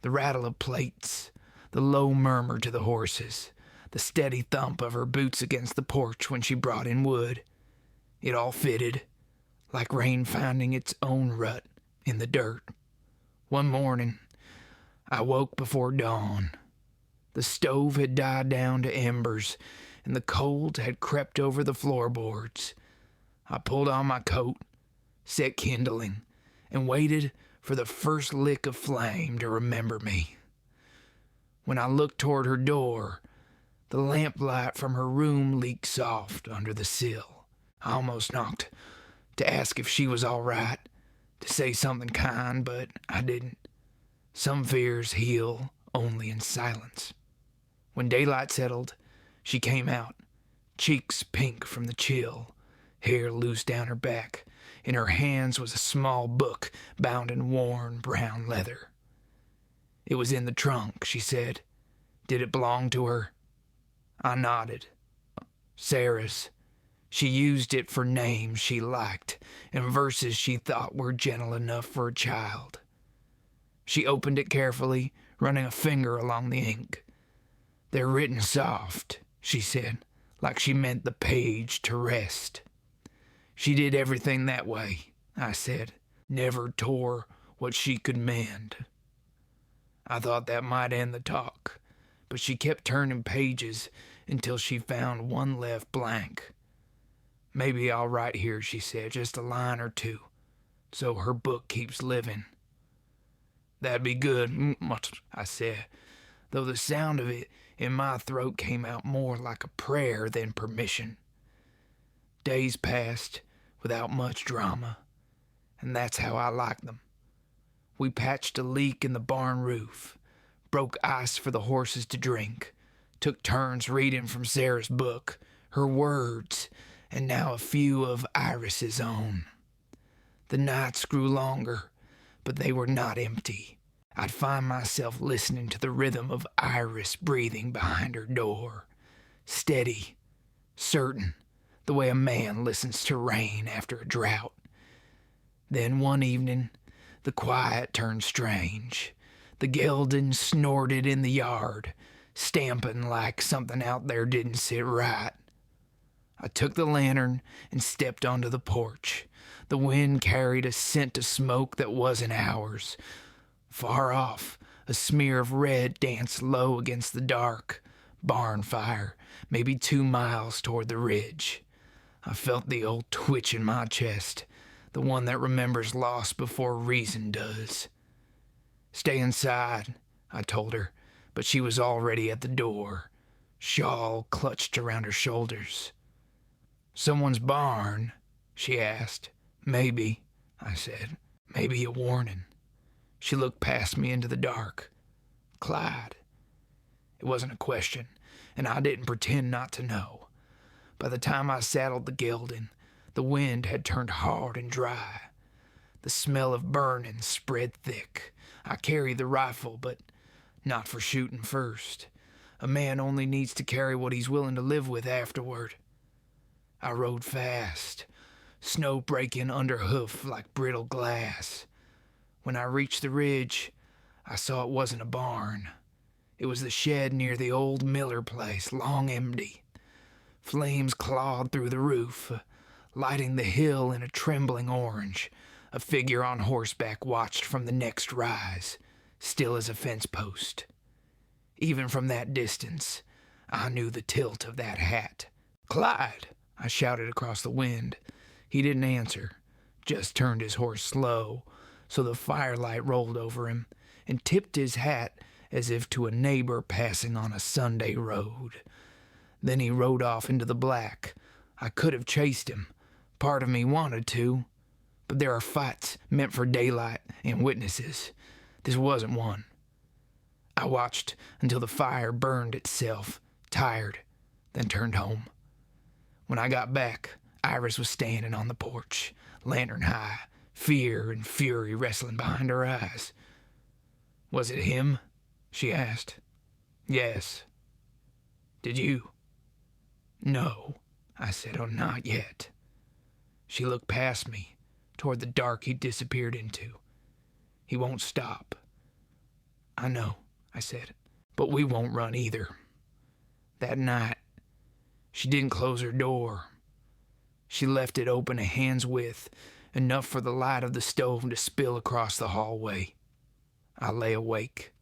The rattle of plates, the low murmur to the horses, the steady thump of her boots against the porch when she brought in wood. It all fitted, like rain finding its own rut in the dirt. One morning, I woke before dawn. The stove had died down to embers, and the cold had crept over the floorboards. I pulled on my coat, set kindling, and waited for the first lick of flame to remember me. When I looked toward her door, the lamplight from her room leaked soft under the sill. I almost knocked to ask if she was all right, to say something kind, but I didn't. Some fears heal only in silence. When daylight settled, she came out, cheeks pink from the chill, hair loose down her back. In her hands was a small book bound in worn brown leather. "It was in the trunk," she said. "Did it belong to her?" I nodded. "Sarah's. She used it for names she liked and verses she thought were gentle enough for a child." She opened it carefully, running a finger along the ink. "They're written soft," she said, like she meant the page to rest. "She did everything that way," I said. "Never tore what she could mend." I thought that might end the talk, but she kept turning pages until she found one left blank. "Maybe I'll write here," she said, "just a line or two, so her book keeps living." "That'd be good," I said, though the sound of it in my throat came out more like a prayer than permission. Days passed without much drama, and that's how I like them. We patched a leak in the barn roof, broke ice for the horses to drink, took turns reading from Sarah's book, her words, and now a few of Iris's own. The nights grew longer, but they were not empty. I'd find myself listening to the rhythm of Iris breathing behind her door. Steady, certain, the way a man listens to rain after a drought. Then one evening, the quiet turned strange. The gelding snorted in the yard, stamping like something out there didn't sit right. I took the lantern and stepped onto the porch. The wind carried a scent of smoke that wasn't ours. Far off, a smear of red danced low against the dark barn fire, maybe 2 miles toward the ridge. I felt the old twitch in my chest, the one that remembers loss before reason does. "Stay inside," I told her, but she was already at the door, shawl clutched around her shoulders. "Someone's barn?" she asked. "Maybe," I said. "Maybe a warning." She looked past me into the dark. "Clyde." It wasn't a question, and I didn't pretend not to know. By the time I saddled the gelding, the wind had turned hard and dry. The smell of burning spread thick. I carried the rifle, but not for shooting first. A man only needs to carry what he's willing to live with afterward. I rode fast, snow breaking under hoof like brittle glass. When I reached the ridge, I saw it wasn't a barn. It was the shed near the old Miller place, long empty. Flames clawed through the roof, lighting the hill in a trembling orange. A figure on horseback watched from the next rise, still as a fence post. Even from that distance, I knew the tilt of that hat. "Clyde!" I shouted across the wind. He didn't answer, just turned his horse slow, so the firelight rolled over him, and tipped his hat as if to a neighbor passing on a Sunday road. Then he rode off into the black. I could have chased him. Part of me wanted to, but there are fights meant for daylight and witnesses. This wasn't one. I watched until the fire burned itself, tired, then turned home. When I got back, Iris was standing on the porch, lantern high, fear and fury wrestling behind her eyes. "Was it him?" she asked. "Yes." "Did you?" "No," I said. "Oh, not yet." She looked past me, toward the dark he disappeared into. "He won't stop." "I know," I said, "but we won't run either." That night, she didn't close her door. She left it open a hand's width, enough for the light of the stove to spill across the hallway. I lay awake,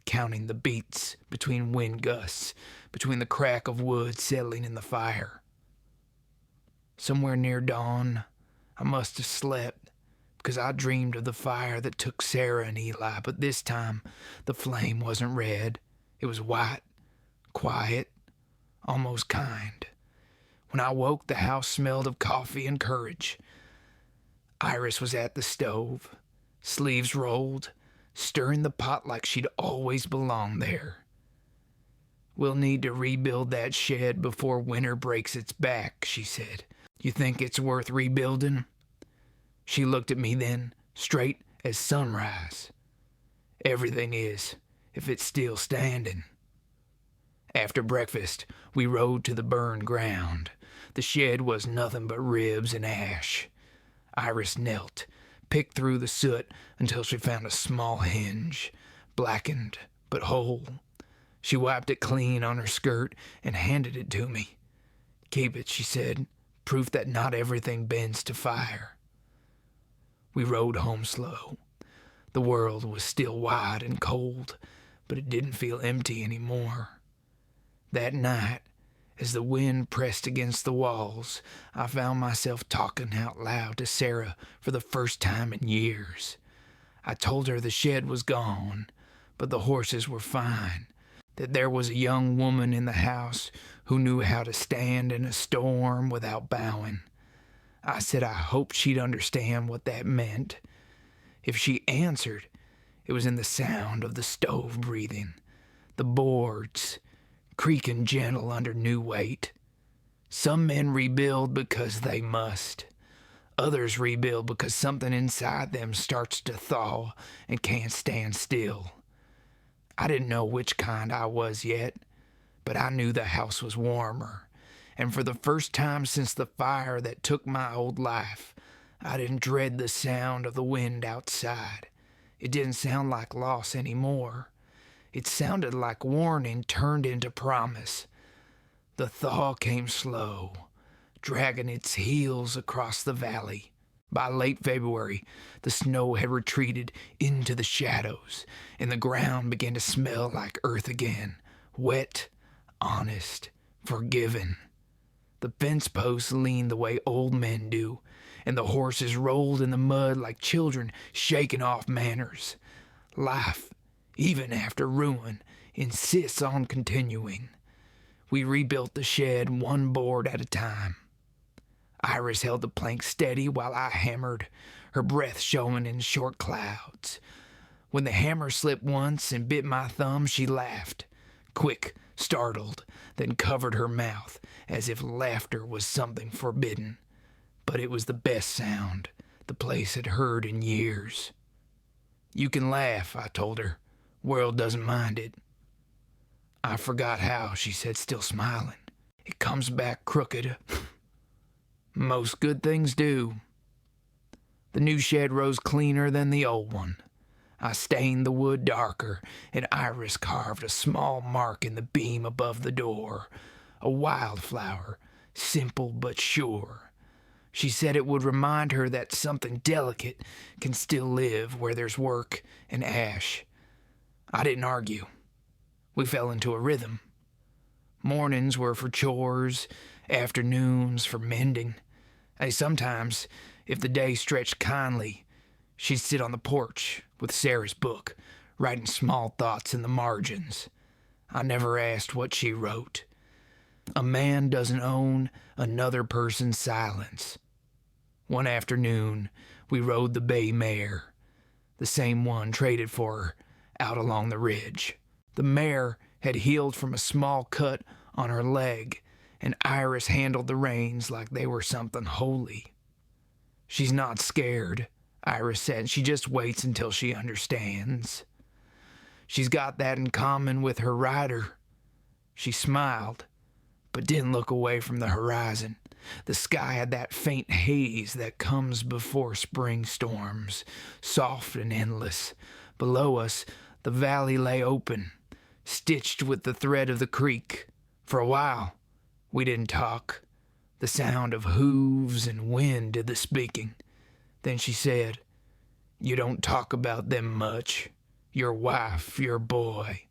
counting the beats between wind gusts, between the crack of wood settling in the fire. Somewhere near dawn, I must have slept, because I dreamed of the fire that took Sarah and Eli, but this time the flame wasn't red. It was white, quiet, almost kind. When I woke, the house smelled of coffee and courage. Iris was at the stove, sleeves rolled, stirring the pot like she'd always belonged there. "We'll need to rebuild that shed before winter breaks its back," she said. "You think it's worth rebuilding?" She looked at me then, straight as sunrise. "Everything is, if it's still standing." After breakfast, we rode to the burned ground. The shed was nothing but ribs and ash. Iris knelt, picked through the soot until she found a small hinge, blackened but whole. She wiped it clean on her skirt and handed it to me. "Keep it," she said, "proof that not everything bends to fire." We rode home slow. The world was still wide and cold, but it didn't feel empty anymore. That night, as the wind pressed against the walls, I found myself talking out loud to Sarah for the first time in years. I told her the shed was gone, but the horses were fine, that there was a young woman in the house who knew how to stand in a storm without bowing. I said I hoped she'd understand what that meant. If she answered, it was in the sound of the stove breathing, the boards creaking gentle under new weight. Some men rebuild because they must. Others rebuild because something inside them starts to thaw and can't stand still. I didn't know which kind I was yet, but I knew the house was warmer. And for the first time since the fire that took my old life, I didn't dread the sound of the wind outside. It didn't sound like loss anymore. It sounded like warning turned into promise. The thaw came slow, dragging its heels across the valley. By late February, the snow had retreated into the shadows, and the ground began to smell like earth again, wet, honest, forgiven. The fence posts leaned the way old men do, and the horses rolled in the mud like children shaking off manners. Life, even after ruin, insists on continuing. We rebuilt the shed one board at a time. Iris held the plank steady while I hammered, her breath showing in short clouds. When the hammer slipped once and bit my thumb, she laughed, quick, startled, then covered her mouth as if laughter was something forbidden. But it was the best sound the place had heard in years. "You can laugh," I told her. "World doesn't mind it." "I forgot how," she said, still smiling. "It comes back crooked." "Most good things do." The new shed rose cleaner than the old one. I stained the wood darker, and Iris carved a small mark in the beam above the door, a wildflower, simple but sure. She said it would remind her that something delicate can still live where there's work and ash. I didn't argue. We fell into a rhythm. Mornings were for chores, afternoons for mending. Sometimes, if the day stretched kindly, she'd sit on the porch with Sarah's book, writing small thoughts in the margins. I never asked what she wrote. A man doesn't own another person's silence. One afternoon, we rode the bay mare, the same one traded for her, out along the ridge. The mare had healed from a small cut on her leg, and Iris handled the reins like they were something holy. "She's not scared," Iris said. "She just waits until she understands. She's got that in common with her rider." She smiled, but didn't look away from the horizon. The sky had that faint haze that comes before spring storms, soft and endless. Below us, the valley lay open, stitched with the thread of the creek. For a while, we didn't talk. The sound of hooves and wind did the speaking. Then she said, "You don't talk about them much. Your wife, your boy."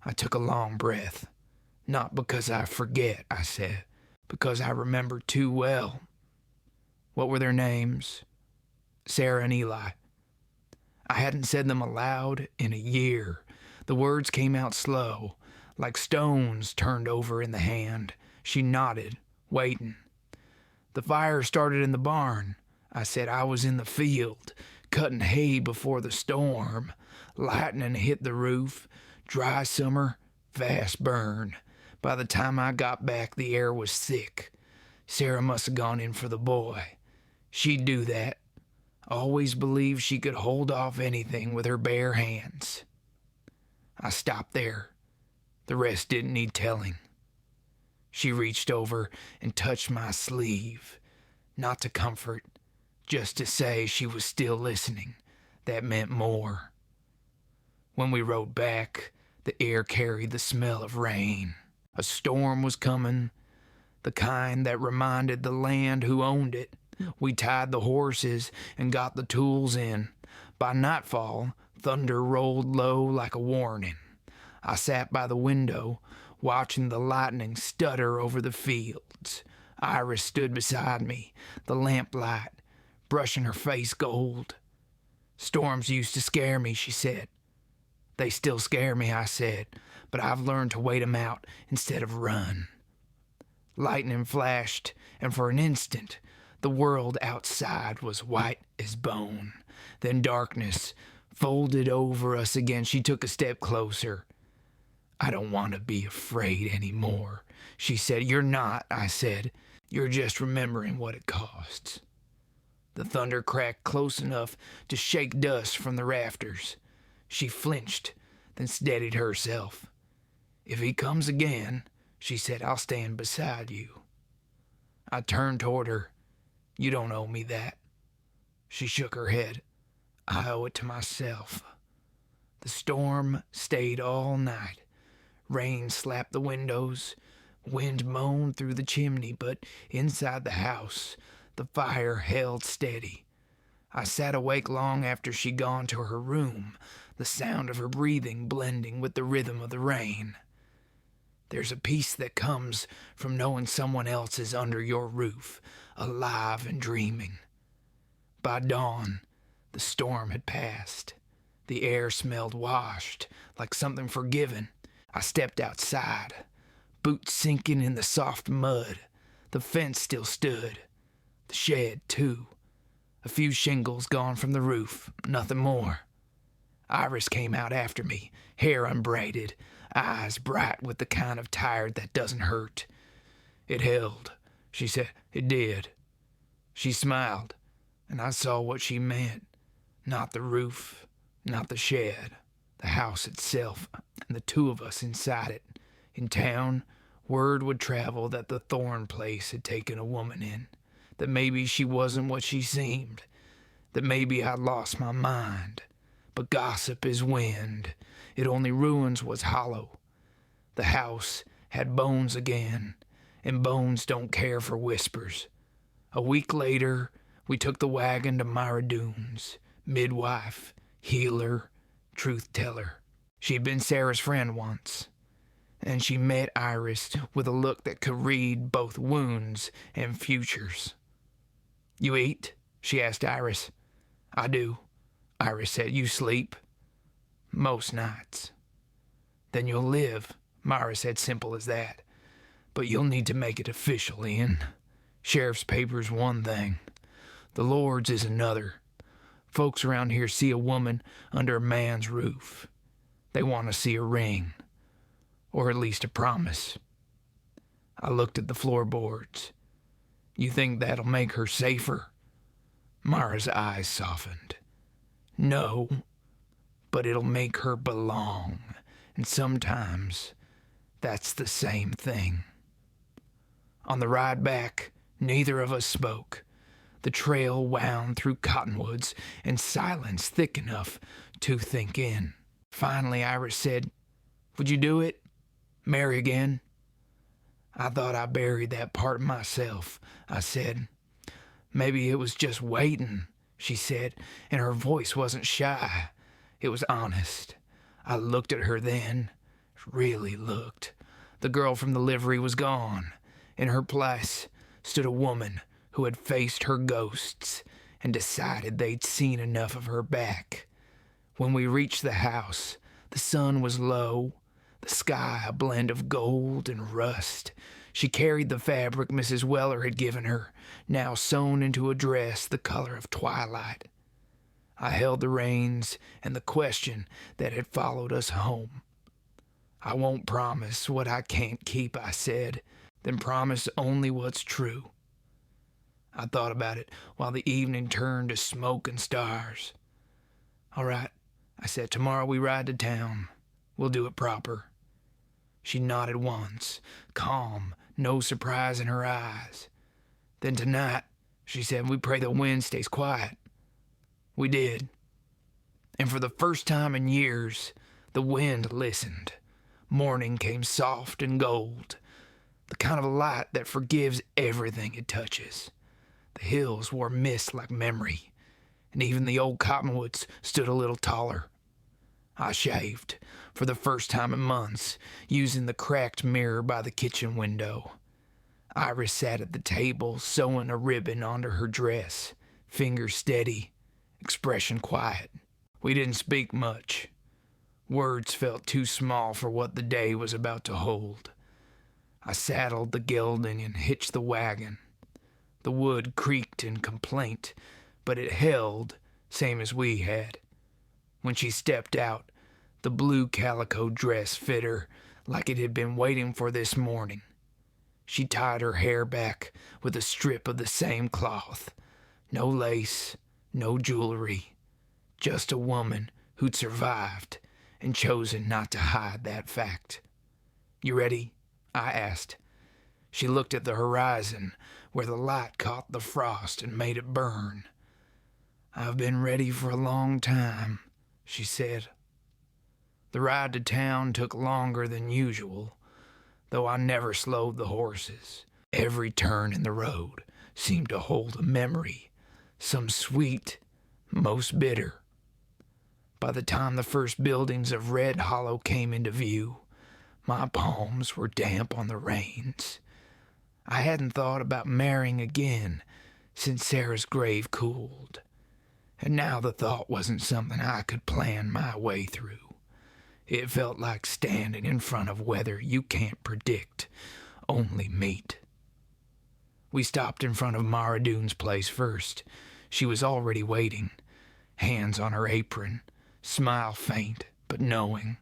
I took a long breath. "Not because I forget," I said, "because I remember too well." "What were their names?" "Sarah and Eli." I hadn't said them aloud in a year. The words came out slow, like stones turned over in the hand. She nodded, waiting. "The fire started in the barn," I said. "I was in the field, cutting hay before the storm. Lightning hit the roof. Dry summer, fast burn. By the time I got back, the air was thick. Sarah must have gone in for the boy. She'd do that. Always believed she could hold off anything with her bare hands." I stopped there. The rest didn't need telling. She reached over and touched my sleeve, not to comfort, just to say she was still listening. That meant more. When we rode back, the air carried the smell of rain. A storm was coming, the kind that reminded the land who owned it. We tied the horses and got the tools in. By nightfall, thunder rolled low like a warning. I sat by the window, watching the lightning stutter over the fields. Iris stood beside me, the lamplight brushing her face gold. "Storms used to scare me," she said. "They still scare me," I said, "but I've learned to wait 'em out instead of run." Lightning flashed, and for an instant, the world outside was white as bone. Then darkness folded over us again. She took a step closer. "I don't want to be afraid anymore," she said. "You're not," I said. "You're just remembering what it costs." The thunder cracked close enough to shake dust from the rafters. She flinched, then steadied herself. "If he comes again," she said, "I'll stand beside you." I turned toward her. "You don't owe me that." She shook her head. "I owe it to myself." The storm stayed all night. Rain slapped the windows. Wind moaned through the chimney, but inside the house, the fire held steady. I sat awake long after she'd gone to her room, the sound of her breathing blending with the rhythm of the rain. There's a peace that comes from knowing someone else is under your roof, alive and dreaming. By dawn, the storm had passed. The air smelled washed, like something forgiven. I stepped outside, boots sinking in the soft mud. The fence still stood. The shed, too. A few shingles gone from the roof, nothing more. Iris came out after me, hair unbraided, eyes bright with the kind of tired that doesn't hurt. "It held," she said. "It did." She smiled, and I saw what she meant. Not the roof, not the shed, the house itself, and the two of us inside it. In town, word would travel that the Thorn place had taken a woman in, that maybe she wasn't what she seemed, that maybe I'd lost my mind. But gossip is wind. It only ruins what's hollow. The house had bones again, and bones don't care for whispers. A week later, we took the wagon to Myra Dunes, midwife, healer, truth-teller. She'd been Sarah's friend once, and she met Iris with a look that could read both wounds and futures. "You eat?" she asked Iris. "I do," Iris said. "You sleep?" "Most nights." "Then you'll live," Myra said, simple as that. "But you'll need to make it official, Ian. Sheriff's paper's one thing. The Lord's is another. Folks around here see a woman under a man's roof. They want to see a ring, or at least a promise." I looked at the floorboards. "You think that'll make her safer?" Myra's eyes softened. "No, but it'll make her belong, and sometimes that's the same thing." On the ride back, neither of us spoke. The trail wound through cottonwoods and silence thick enough to think in. Finally, Iris said, "Would you do it? Marry again?" "I thought I buried that part myself," I said. "Maybe it was just waiting," she said, and her voice wasn't shy. It was honest. I looked at her then, really looked. The girl from the livery was gone. In her place stood a woman who had faced her ghosts and decided they'd seen enough of her back. When we reached the house, the sun was low, the sky a blend of gold and rust. She carried the fabric Mrs. Weller had given her, now sewn into a dress the color of twilight. I held the reins and the question that had followed us home. "I won't promise what I can't keep," I said. "Then promise only what's true." I thought about it while the evening turned to smoke and stars. "All right," I said. "Tomorrow we ride to town. We'll do it proper." She nodded once, calm, no surprise in her eyes. "Then tonight," she said, "we pray the wind stays quiet." We did. And for the first time in years, the wind listened. Morning came soft and gold, the kind of light that forgives everything it touches. The hills wore mist like memory, and even the old cottonwoods stood a little taller. I shaved, for the first time in months, using the cracked mirror by the kitchen window. Iris sat at the table, sewing a ribbon onto her dress, fingers steady, expression quiet. We didn't speak much. Words felt too small for what the day was about to hold. I saddled the gelding and hitched the wagon. The wood creaked in complaint, but it held, same as we had. When she stepped out, the blue calico dress fit her like it had been waiting for this morning. She tied her hair back with a strip of the same cloth, No lace, no jewelry, just a woman who'd survived and chosen not to hide that fact. You ready? I asked. She looked at the horizon where the light caught the frost and made it burn. I've been ready for a long time, she said. The ride to town took longer than usual, though I never slowed the horses. Every turn in the road seemed to hold a memory, some sweet, most bitter. By the time the first buildings of Red Hollow came into view, my palms were damp on the reins. I hadn't thought about marrying again since Sarah's grave cooled, and now the thought wasn't something I could plan my way through. It felt like standing in front of weather you can't predict, only meet. We stopped in front of Mara Dune's place first. She was already waiting, hands on her apron, smile faint but knowing.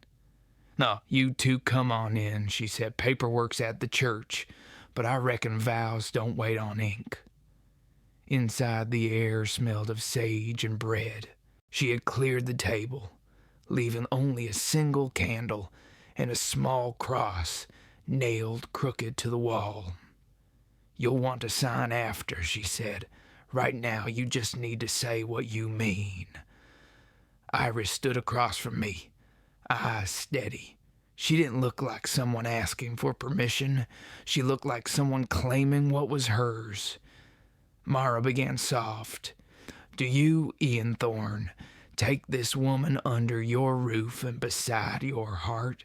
"No, you two come on in," she said. "Paperwork's at the church, but I reckon vows don't wait on ink." Inside, the air smelled of sage and bread. She had cleared the table, leaving only a single candle and a small cross nailed crooked to the wall. "You'll want to sign after," she said. "Right now, you just need to say what you mean." Iris stood across from me, eyes steady. She didn't look like someone asking for permission. She looked like someone claiming what was hers. Mara began soft. "Do you, Ian Thorne, take this woman under your roof and beside your heart?"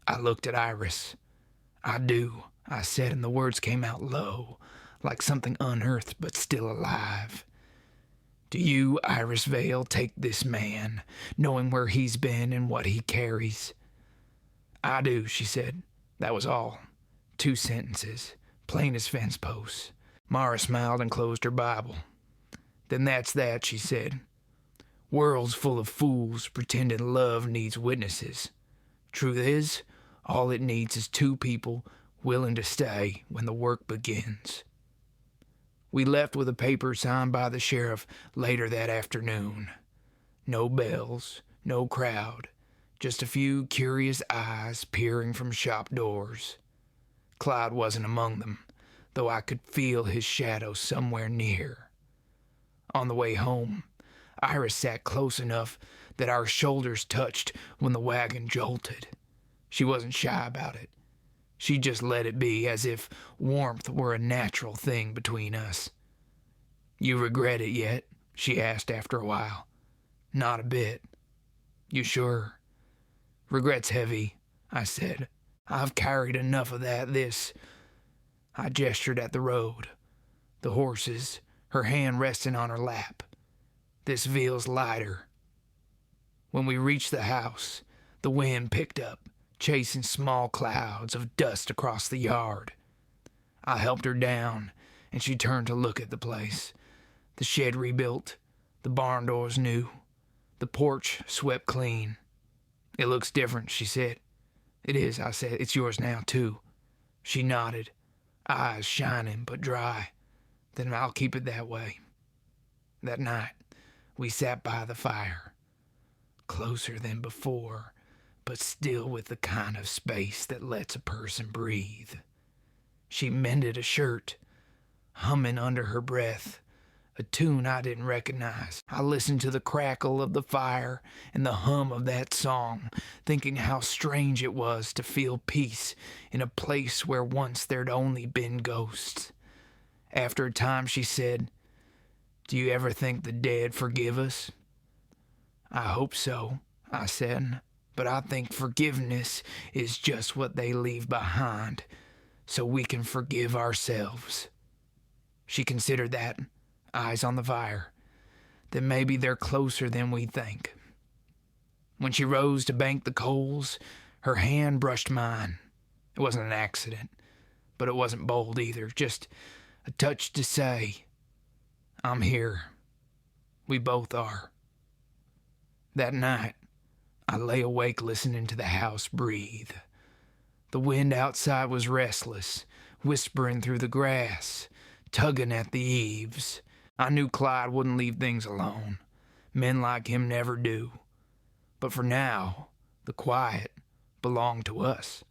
I looked at Iris. "I do," I said, and the words came out low, like something unearthed but still alive. "Do you, Iris Vale, take this man, knowing where he's been and what he carries?" "I do," she said. That was all. 2 sentences, plain as fence posts. Mara smiled and closed her Bible. "Then that's that," she said. "World's full of fools pretending love needs witnesses. Truth is, all it needs is 2 people willing to stay when the work begins." We left with a paper signed by the sheriff later that afternoon. No bells, no crowd, just a few curious eyes peering from shop doors. Clyde wasn't among them, though I could feel his shadow somewhere near. On the way home, Iris sat close enough that our shoulders touched when the wagon jolted. She wasn't shy about it. She just let it be, as if warmth were a natural thing between us. "You regret it yet?" she asked after a while. "Not a bit." "You sure?" "Regret's heavy," I said. "I've carried enough of that I gestured at the road, the horses, her hand resting on her lap. "This feels lighter." When we reached the house, the wind picked up, chasing small clouds of dust across the yard. I helped her down, and she turned to look at the place. The shed rebuilt, the barn doors new, the porch swept clean. "It looks different," she said. "It is," I said. "It's yours now, too." She nodded, eyes shining but dry. "Then I'll keep it that way." That night, we sat by the fire, closer than before, but still with the kind of space that lets a person breathe. She mended a shirt, humming under her breath, a tune I didn't recognize. I listened to the crackle of the fire and the hum of that song, thinking how strange it was to feel peace in a place where once there'd only been ghosts. After a time, she said, "Do you ever think the dead forgive us?" "I hope so," I said, "but I think forgiveness is just what they leave behind, so we can forgive ourselves." She considered that, eyes on the fire. "Then maybe they're closer than we think." When she rose to bank the coals, her hand brushed mine. It wasn't an accident, but it wasn't bold either, just a touch to say, "I'm here. We both are." That night, I lay awake listening to the house breathe. The wind outside was restless, whispering through the grass, tugging at the eaves. I knew Clyde wouldn't leave things alone. Men like him never do. But for now, the quiet belonged to us.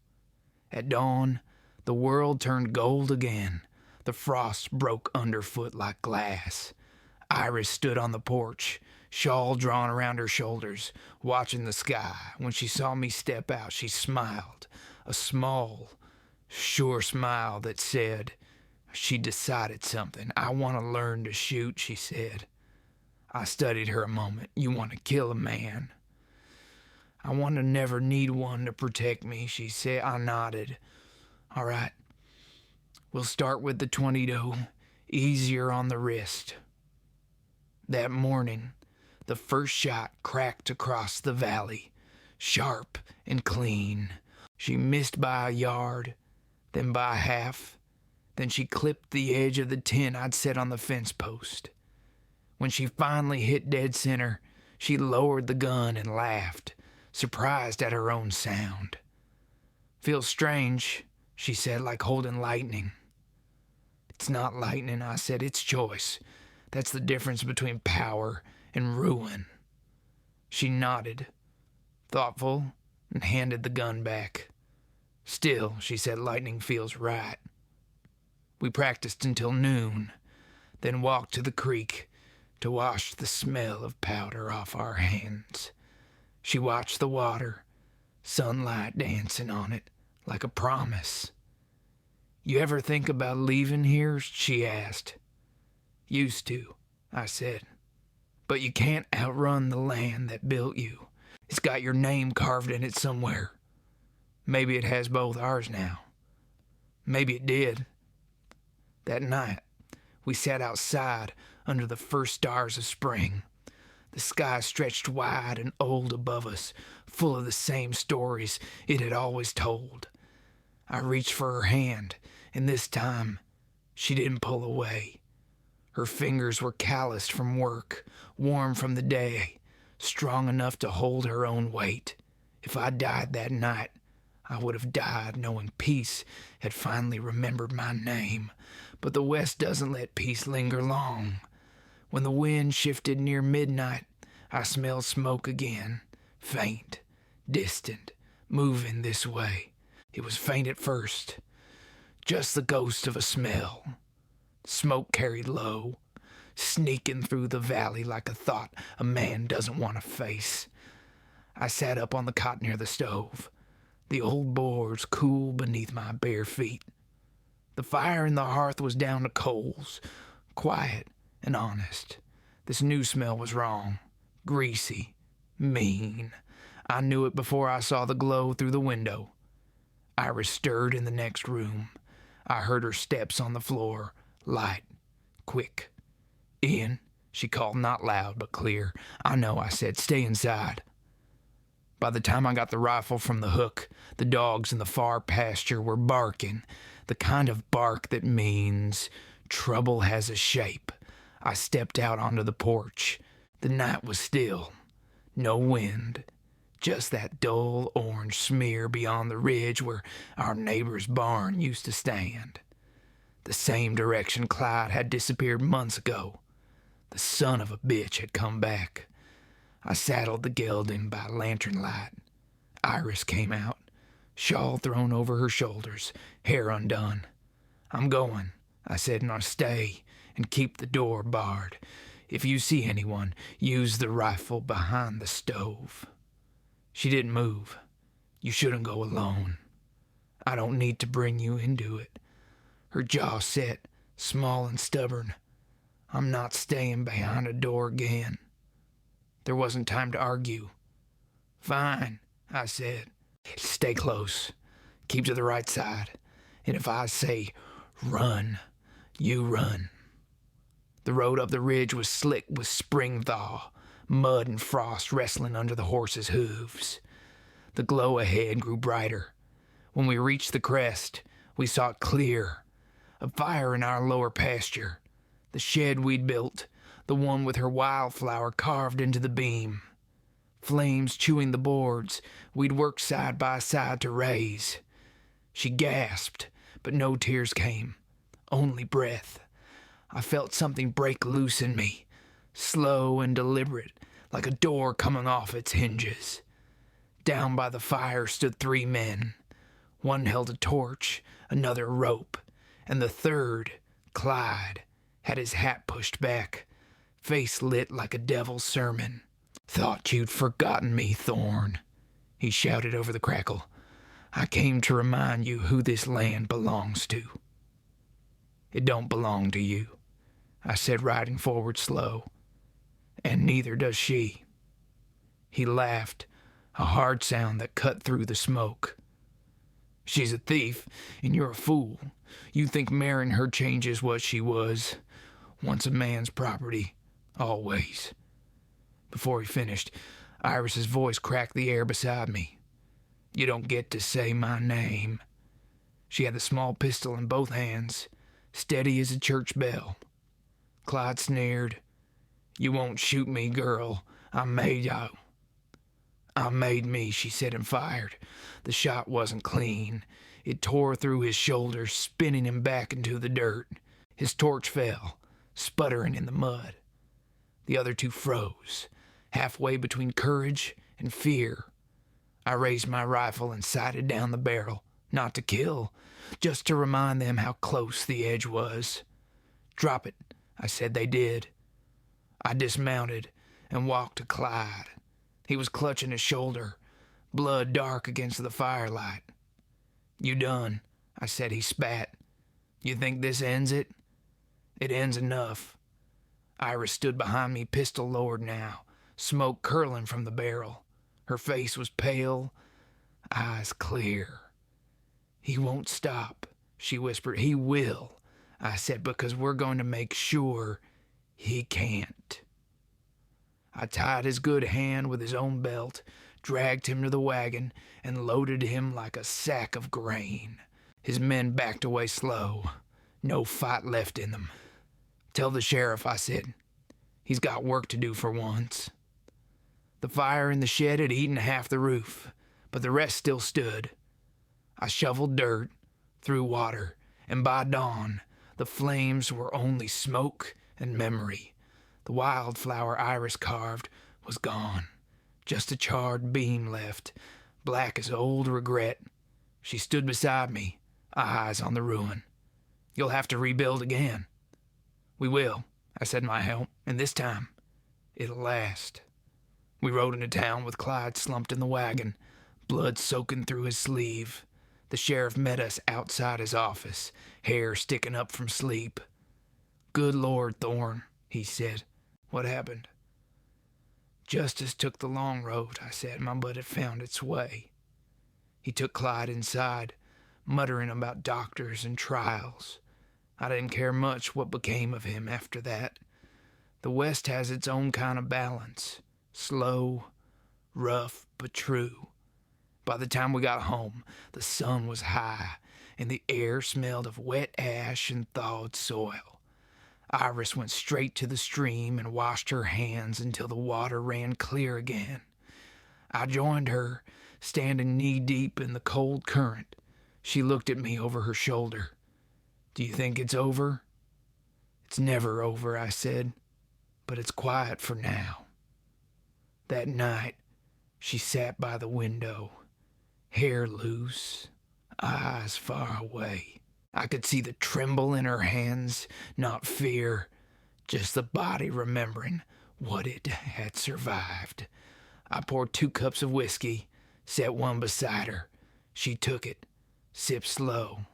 At dawn, the world turned gold again. The frost broke underfoot like glass. Iris stood on the porch, shawl drawn around her shoulders, watching the sky. When she saw me step out, she smiled, a small, sure smile that said she decided something. I want to learn to shoot, she said. I studied her a moment. You want to kill a man? I want to never need one to protect me, she said. I nodded. All right. We'll start with the 22, easier on the wrist. That morning, the first shot cracked across the valley, sharp and clean. She missed by a yard, then by a half. Then she clipped the edge of the tin I'd set on the fence post. When she finally hit dead center, she lowered the gun and laughed, surprised at her own sound. Feels strange, she said, like holding lightning. It's not lightning, I said, it's choice. That's the difference between power and ruin. She nodded, thoughtful, and handed the gun back. Still, she said, lightning feels right. We practiced until noon, then walked to the creek to wash the smell of powder off our hands. She watched the water, sunlight dancing on it like a promise. You ever think about leaving here? She asked. Used to, I said. But you can't outrun the land that built you. It's got your name carved in it somewhere. Maybe it has both ours now. Maybe it did. That night, we sat outside under the first stars of spring. The sky stretched wide and old above us, full of the same stories it had always told. I reached for her hand, and this time, she didn't pull away. Her fingers were calloused from work, warm from the day, strong enough to hold her own weight. If I died that night, I would have died knowing peace had finally remembered my name. But the West doesn't let peace linger long. When the wind shifted near midnight, I smelled smoke again, faint, distant, moving this way. It was faint at first, just the ghost of a smell. Smoke carried low, sneaking through the valley like a thought a man doesn't want to face. I sat up on the cot near the stove, the old boards cool beneath my bare feet. The fire in the hearth was down to coals, quiet and honest. This new smell was wrong, greasy, mean. I knew it before I saw the glow through the window. Iris stirred in the next room. I heard her steps on the floor, light, quick. Ian, she called, not loud but clear. I know, I said, stay inside. By the time I got the rifle from the hook, the dogs in the far pasture were barking, the kind of bark that means trouble has a shape. I stepped out onto the porch. The night was still, no wind, just that dull orange smear beyond the ridge where our neighbor's barn used to stand. The same direction Clyde had disappeared months ago. The son of a bitch had come back. I saddled the gelding by lantern light. Iris came out, shawl thrown over her shoulders, hair undone. I'm going, I said, and I'll stay and keep the door barred. If you see anyone, use the rifle behind the stove. She didn't move. You shouldn't go alone. I don't need to bring you into it. Her jaw set, small and stubborn. I'm not staying behind a door again. There wasn't time to argue. Fine, I said. Stay close. Keep to the right side. And if I say run, you run. The road up the ridge was slick with spring thaw, mud and frost wrestling under the horses' hooves. The glow ahead grew brighter. When we reached the crest, we saw it clear. A fire in our lower pasture. The shed we'd built, the one with her wildflower carved into the beam. Flames chewing the boards we'd worked side by side to raise. She gasped, but no tears came, only breath. I felt something break loose in me, slow and deliberate, like a door coming off its hinges. Down by the fire stood 3 men. One held a torch, another a rope, and the third, Clyde, had his hat pushed back, face lit like a devil's sermon. "Thought you'd forgotten me, Thorn," he shouted over the crackle. "I came to remind you who this land belongs to." "It don't belong to you," I said, riding forward slow. "And neither does she." He laughed, a hard sound that cut through the smoke. "She's a thief, and you're a fool. You think marrying her changes what she was. Once a man's property, always." Before he finished, Iris's voice cracked the air beside me. "You don't get to say my name." She had the small pistol in both hands, steady as a church bell. Clyde sneered. "You won't shoot me, girl. I made you." "I made me," she said, and fired. The shot wasn't clean. It tore through his shoulder, spinning him back into the dirt. His torch fell, sputtering in the mud. The other 2 froze, halfway between courage and fear. I raised my rifle and sighted down the barrel, not to kill, just to remind them how close the edge was. "Drop it," I said. They did. I dismounted and walked to Clyde. He was clutching his shoulder, blood dark against the firelight. "You done," I said. He spat. "You think this ends it?" "It ends enough." Iris stood behind me, pistol lowered now, smoke curling from the barrel. Her face was pale, eyes clear. "He won't stop," she whispered. "He will," I said, "because we're going to make sure he can't." I tied his good hand with his own belt, dragged him to the wagon, and loaded him like a sack of grain. His men backed away slow, no fight left in them. "Tell the sheriff," I said. "He's got work to do for once." The fire in the shed had eaten half the roof, but the rest still stood. I shoveled dirt, threw water, and by dawn, the flames were only smoke and memory. The wildflower Iris carved was gone. Just a charred beam left, black as old regret. She stood beside me, eyes on the ruin. "You'll have to rebuild again." "We will," I said in my help, "and this time, it'll last." We rode into town with Clyde slumped in the wagon, blood soaking through his sleeve. The sheriff met us outside his office, hair sticking up from sleep. "Good Lord, Thorn," he said. "What happened?" "Justice took the long road," I said. "My butt had found its way." He took Clyde inside, muttering about doctors and trials. I didn't care much what became of him after that. The West has its own kind of balance. Slow, rough, but true. By the time we got home, the sun was high, and the air smelled of wet ash and thawed soil. Iris went straight to the stream and washed her hands until the water ran clear again. I joined her, standing knee-deep in the cold current. She looked at me over her shoulder. "Do you think it's over?" "It's never over," I said, "but it's quiet for now." That night, she sat by the window, hair loose, eyes far away. I could see the tremble in her hands, not fear, just the body remembering what it had survived. I poured 2 cups of whiskey, set one beside her. She took it, sipped slow.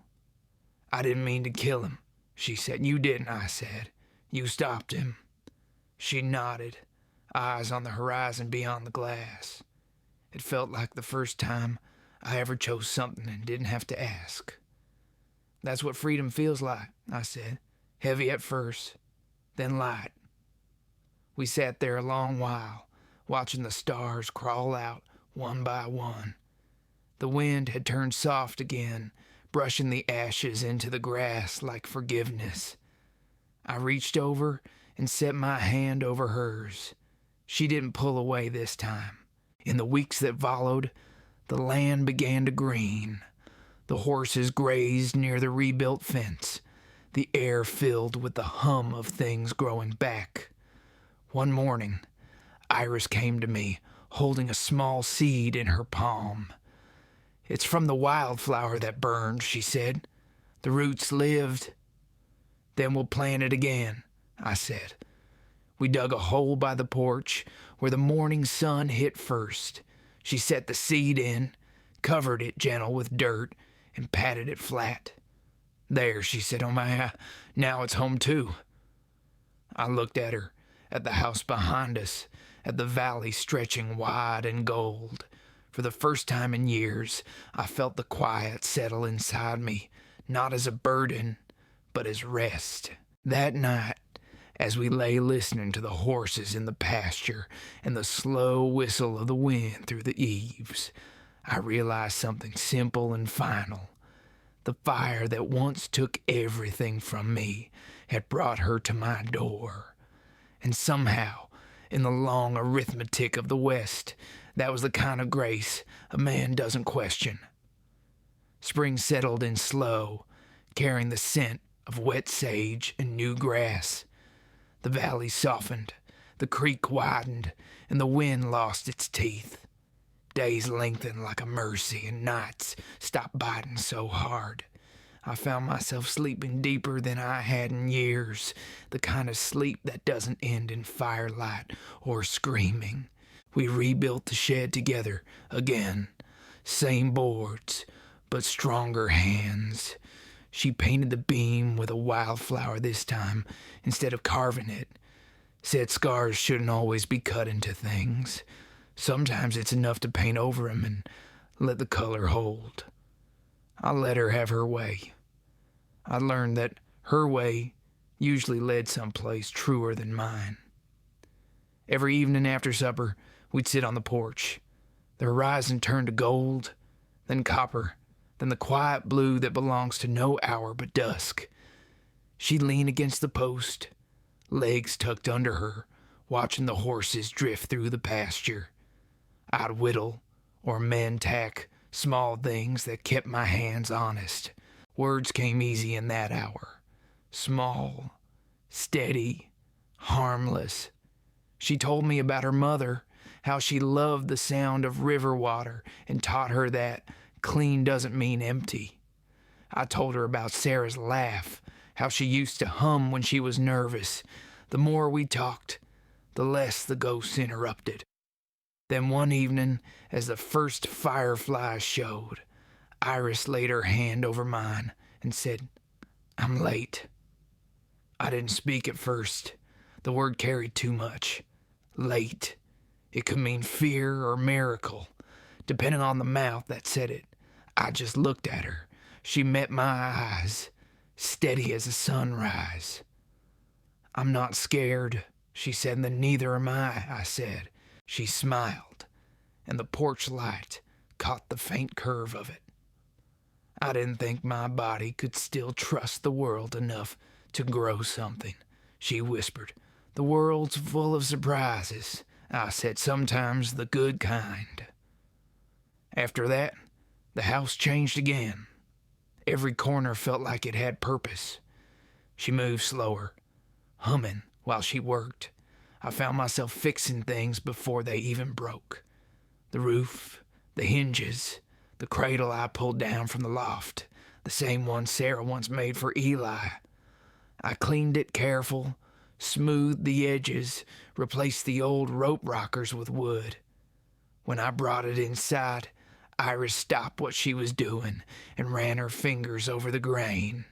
"I didn't mean to kill him," she said. "You didn't," I said. "You stopped him." She nodded, eyes on the horizon beyond the glass. It felt like the first time I ever chose something and didn't have to ask. "That's what freedom feels like," I said. "Heavy at first, then light." We sat there a long while, watching the stars crawl out one by one. The wind had turned soft again, brushing the ashes into the grass like forgiveness. I reached over and set my hand over hers. She didn't pull away this time. In the weeks that followed, the land began to green. The horses grazed near the rebuilt fence. the air filled with the hum of things growing back. One morning, Iris came to me, holding a small seed in her palm. "It's from the wildflower that burned," she said. "The roots lived." "Then we'll plant it again," I said. We dug a hole by the porch where the morning sun hit first. She set the seed in, covered it gentle with dirt, and patted it flat. "There," she said, "oh my, now it's home too." I looked at her, at the house behind us, at the valley stretching wide and gold. For the first time in years, I felt the quiet settle inside me, not as a burden, but as rest. That night, as we lay listening to the horses in the pasture and the slow whistle of the wind through the eaves, I realized something simple and final. The fire that once took everything from me had brought her to my door. And somehow, in the long arithmetic of the West, that was the kind of grace a man doesn't question. Spring settled in slow, carrying the scent of wet sage and new grass. The valley softened, the creek widened, and the wind lost its teeth. Days lengthened like a mercy, and nights stopped biting so hard. I found myself sleeping deeper than I had in years, the kind of sleep that doesn't end in firelight or screaming. We rebuilt the shed together again. Same boards, but stronger hands. She painted the beam with a wildflower this time instead of carving it. Said scars shouldn't always be cut into things. Sometimes it's enough to paint over 'em and let the color hold. I let her have her way. I learned that her way usually led someplace truer than mine. Every evening after supper, we'd sit on the porch. The horizon turned to gold, then copper, then the quiet blue that belongs to no hour but dusk. She'd lean against the post, legs tucked under her, watching the horses drift through the pasture. I'd whittle or mend tack small things that kept my hands honest. Words came easy in that hour. Small, steady, harmless. She told me about her mother, how she loved the sound of river water and taught her that clean doesn't mean empty. I told her about Sarah's laugh, how she used to hum when she was nervous. The more we talked, the less the ghosts interrupted. Then one evening, as the first fireflies showed, Iris laid her hand over mine and said, "I'm late." I didn't speak at first. The word carried too much. Late. It could mean fear or miracle, depending on the mouth that said it. I just looked at her. She met my eyes, steady as a sunrise. "I'm not scared," she said. "And then neither am I said. She smiled, and the porch light caught the faint curve of it. I didn't think my body could still trust the world enough to grow something, she whispered. "The world's full of surprises," I said, "sometimes the good kind." After that, the house changed again. Every corner felt like it had purpose. She moved slower, humming while she worked. I found myself fixing things before they even broke. The roof, the hinges, the cradle I pulled down from the loft, the same one Sarah once made for Eli. I cleaned it careful, smoothed the edges, replaced the old rope rockers with wood. When I brought it inside, Iris stopped what she was doing and ran her fingers over the grain.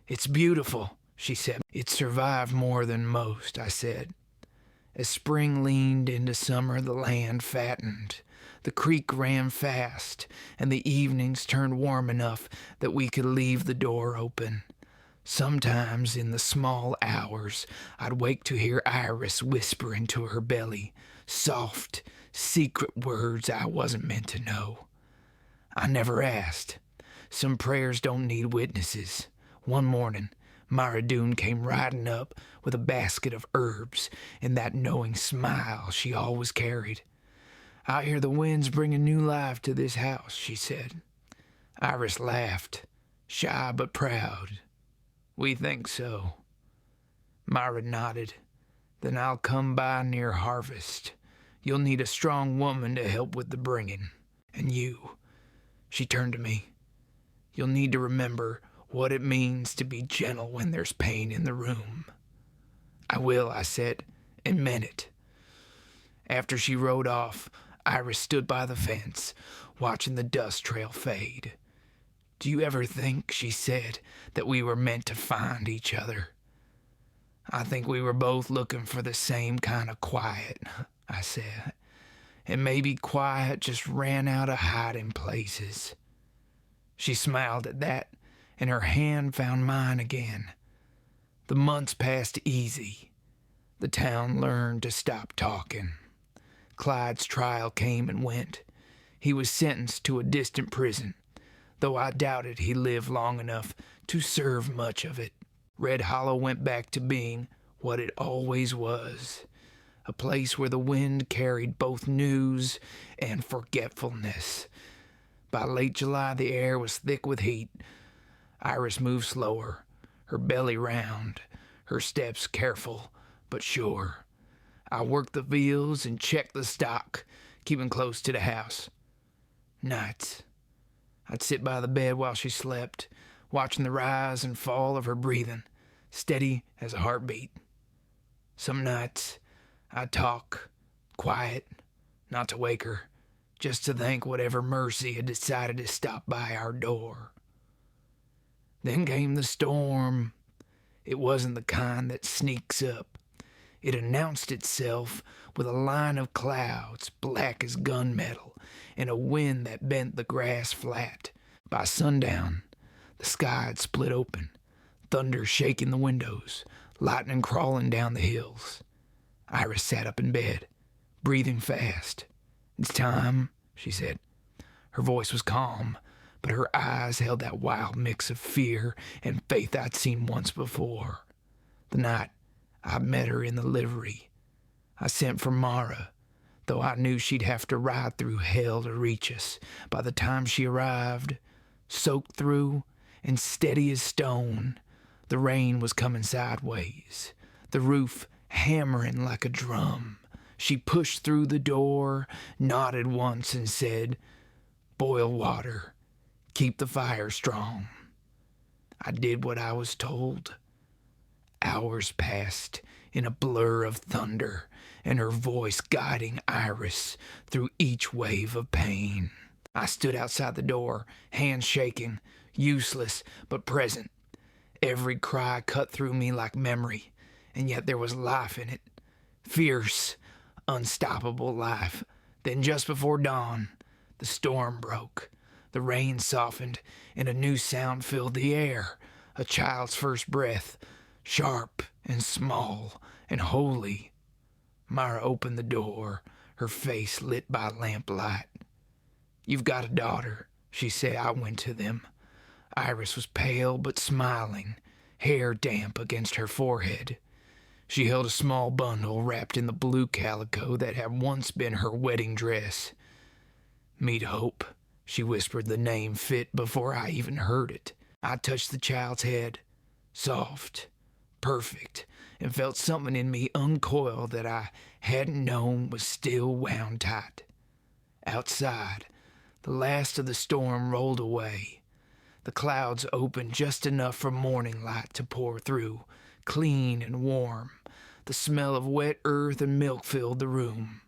"It's beautiful," she said. "It survived more than most," I said. As spring leaned into summer, the land fattened. The creek ran fast, and the evenings turned warm enough that we could leave the door open. Sometimes in the small hours, I'd wake to hear Iris whisper into her belly, soft, secret words I wasn't meant to know. I never asked. Some prayers don't need witnesses. One morning, Myra Doone came riding up with a basket of herbs and that knowing smile she always carried. "I hear the wind's bringing new life to this house," she said. Iris laughed, shy but proud. We think so. Myra nodded. Then I'll come by near harvest. You'll need a strong woman to help with the bringing. And you, she turned to me, you'll need to remember what it means to be gentle when there's pain in the room. I will, I said, and meant it. After she rode off, Iris stood by the fence, watching the dust trail fade. Do you ever think, she said, that we were meant to find each other? I think we were both looking for the same kind of quiet, I said. And maybe quiet just ran out of hiding places. She smiled at that, and her hand found mine again. The months passed easy. The town learned to stop talking. Clyde's trial came and went. He was sentenced to a distant prison, though I doubted he lived long enough to serve much of it. Red Hollow went back to being what it always was, a place where the wind carried both news and forgetfulness. By late July, the air was thick with heat. Iris moved slower, her belly round, her steps careful but sure. I worked the fields and checked the stock, keeping close to the house. Nights, I'd sit by the bed while she slept, watching the rise and fall of her breathing, steady as a heartbeat. Some nights, I'd talk, quiet, not to wake her, just to thank whatever mercy had decided to stop by our door. Then came the storm. It wasn't the kind that sneaks up. It announced itself with a line of clouds, black as gunmetal, and a wind that bent the grass flat. By sundown, the sky had split open, thunder shaking the windows, lightning crawling down the hills. Iris sat up in bed, breathing fast. It's time, she said. Her voice was calm, but her eyes held that wild mix of fear and faith I'd seen once before. The night I met her in the livery, I sent for Mara, though I knew she'd have to ride through hell to reach us. By the time she arrived, soaked through and steady as stone, the rain was coming sideways, the roof hammering like a drum. She pushed through the door, nodded once, and said, "Boil water. Keep the fire strong." I did what I was told. Hours passed in a blur of thunder, and her voice guiding Iris through each wave of pain. I stood outside the door, hands shaking, useless but present. Every cry cut through me like memory, and yet there was life in it. Fierce, unstoppable life. Then just before dawn, the storm broke. The rain softened, and a new sound filled the air. A child's first breath, sharp and small and holy. Myra opened the door, her face lit by lamplight. "You've got a daughter," she said. I went to them. Iris was pale but smiling, hair damp against her forehead. She held a small bundle wrapped in the blue calico that had once been her wedding dress. "Meet Hope," she whispered. The name fit before I even heard it. I touched the child's head, soft, perfect, and felt something in me uncoil that I hadn't known was still wound tight. Outside, the last of the storm rolled away. The clouds opened just enough for morning light to pour through, clean and warm. The smell of wet earth and milk filled the room.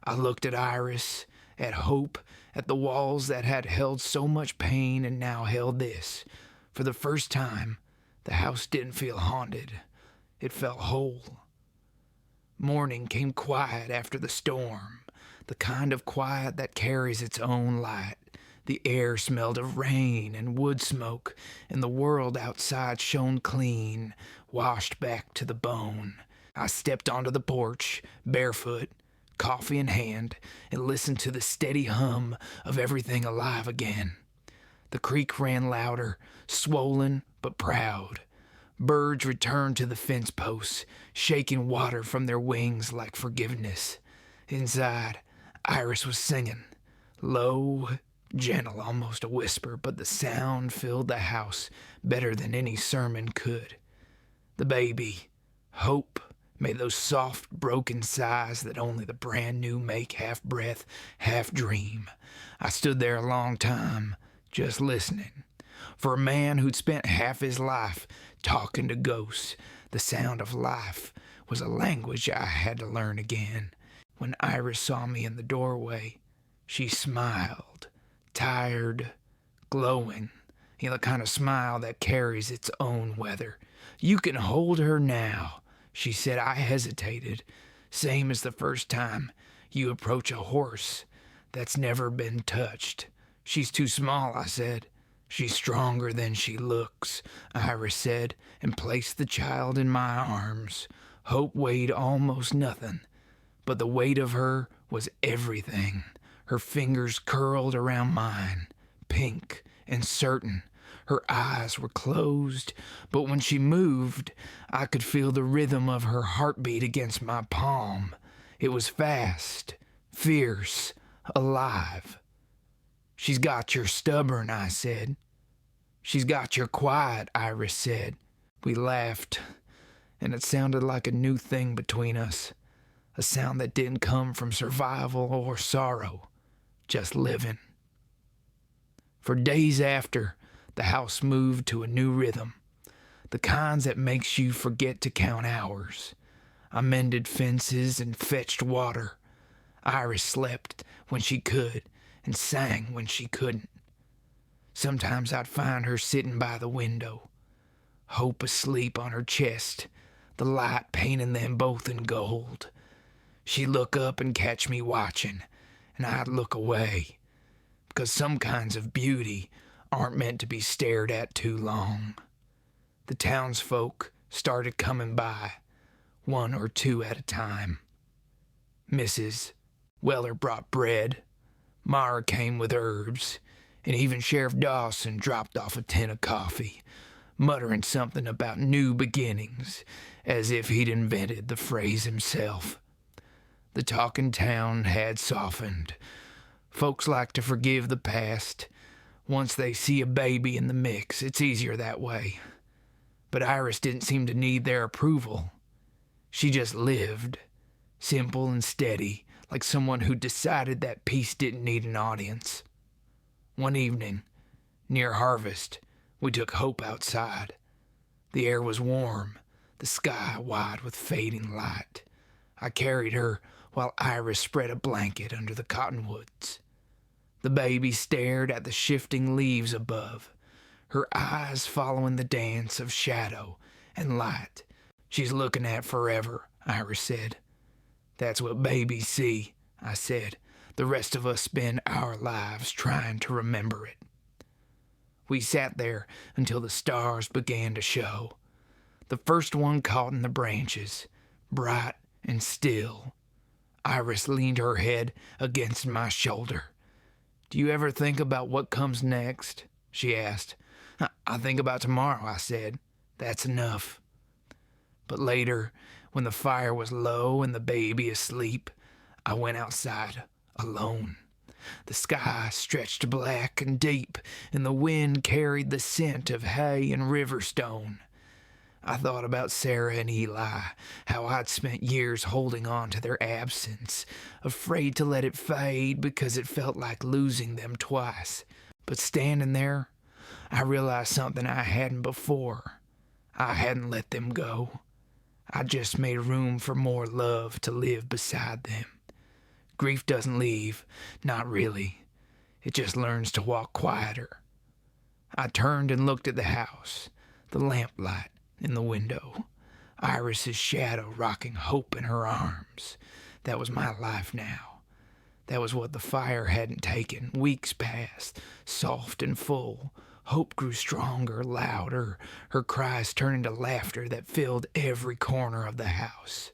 I looked at Iris, at Hope, at the walls that had held so much pain and now held this. For the first time, the house didn't feel haunted. It felt whole. Morning came quiet after the storm, the kind of quiet that carries its own light. The air smelled of rain and wood smoke, and the world outside shone clean, washed back to the bone. I stepped onto the porch, barefoot, coffee in hand, and listened to the steady hum of everything alive again. The creek ran louder, swollen but proud. Birds returned to the fence posts, shaking water from their wings like forgiveness. Inside, Iris was singing, low, gentle, almost a whisper, but the sound filled the house better than any sermon could. The baby, Hope, made those soft, broken sighs that only the brand new make, half breath, half dream. I stood there a long time, just listening. For a man who'd spent half his life talking to ghosts, the sound of life was a language I had to learn again. When Iris saw me in the doorway, she smiled, tired, glowing, the kind of smile that carries its own weather. "You can hold her now," she said. I hesitated, same as the first time you approach a horse that's never been touched. "She's too small," I said. "She's stronger than she looks," Iris said, and placed the child in my arms. Hope weighed almost nothing, but the weight of her was everything. Her fingers curled around mine, pink and certain. Her eyes were closed, but when she moved, I could feel the rhythm of her heartbeat against my palm. It was fast, fierce, alive. "She's got your stubborn," I said. "She's got your quiet," Iris said. We laughed, and it sounded like a new thing between us, a sound that didn't come from survival or sorrow, just living. For days after, the house moved to a new rhythm, the kinds that makes you forget to count hours. I mended fences and fetched water. Iris slept when she could and sang when she couldn't. Sometimes I'd find her sitting by the window, Hope asleep on her chest, the light painting them both in gold. She'd look up and catch me watching, and I'd look away, because some kinds of beauty aren't meant to be stared at too long. The townsfolk started coming by, one or two at a time. Mrs. Weller brought bread, Mara came with herbs, and even Sheriff Dawson dropped off a tin of coffee, muttering something about new beginnings, as if he'd invented the phrase himself. The talk in town had softened. Folks like to forgive the past. Once they see a baby in the mix, it's easier that way. But Iris didn't seem to need their approval. She just lived, simple and steady, like someone who decided that peace didn't need an audience. One evening, near harvest, we took Hope outside. The air was warm, the sky wide with fading light. I carried her while Iris spread a blanket under the cottonwoods. The baby stared at the shifting leaves above, her eyes following the dance of shadow and light. "She's looking at forever," Iris said. "That's what babies see," I said. "The rest of us spend our lives trying to remember it." We sat there until the stars began to show. The first one caught in the branches, bright and still. Iris leaned her head against my shoulder. "Do you ever think about what comes next?" she asked. "I think about tomorrow," I said. "That's enough." But later, when the fire was low and the baby asleep, I went outside alone. The sky stretched black and deep, and the wind carried the scent of hay and riverstone. I thought about Sarah and Eli, how I'd spent years holding on to their absence, afraid to let it fade because it felt like losing them twice. But standing there, I realized something I hadn't before. I hadn't let them go. I just made room for more love to live beside them. Grief doesn't leave, not really. It just learns to walk quieter. I turned and looked at the house, the lamplight in the window, Iris's shadow rocking Hope in her arms. That was my life now. That was what the fire hadn't taken. Weeks passed, soft and full. Hope grew stronger, louder, her cries turned into laughter that filled every corner of the house.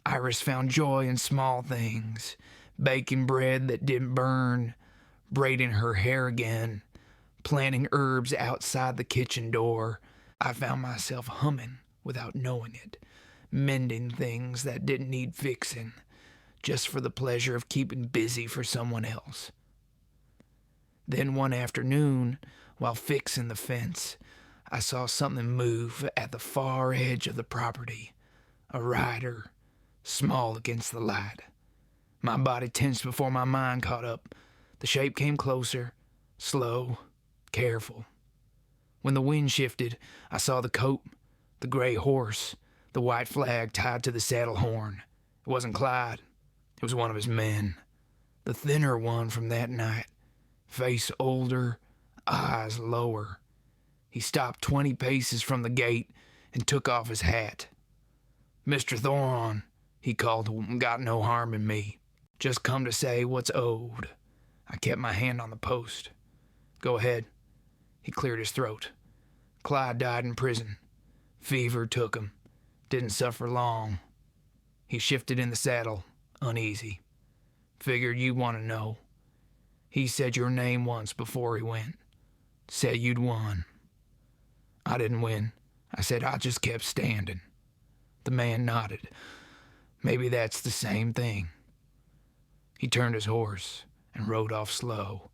Iris found joy in small things, baking bread that didn't burn, braiding her hair again, planting herbs outside the kitchen door. I found myself humming without knowing it, mending things that didn't need fixing, just for the pleasure of keeping busy for someone else. Then one afternoon, while fixing the fence, I saw something move at the far edge of the property. A rider, small against the light. My body tensed before my mind caught up. The shape came closer, slow, careful. When the wind shifted, I saw the coat, the gray horse, the white flag tied to the saddle horn. It wasn't Clyde. It was one of his men. The thinner one from that night. Face older, eyes lower. He stopped 20 paces from the gate and took off his hat. "Mr. Thorne," he called, "got no harm in me. Just come to say what's owed." I kept my hand on the post. "Go ahead." He cleared his throat. "Clyde died in prison. Fever took him. Didn't suffer long." He shifted in the saddle, uneasy. "Figured you'd want to know. He said your name once before he went. Said you'd won." "I didn't win," I said. "I just kept standing." The man nodded. "Maybe that's the same thing." He turned his horse and rode off slow,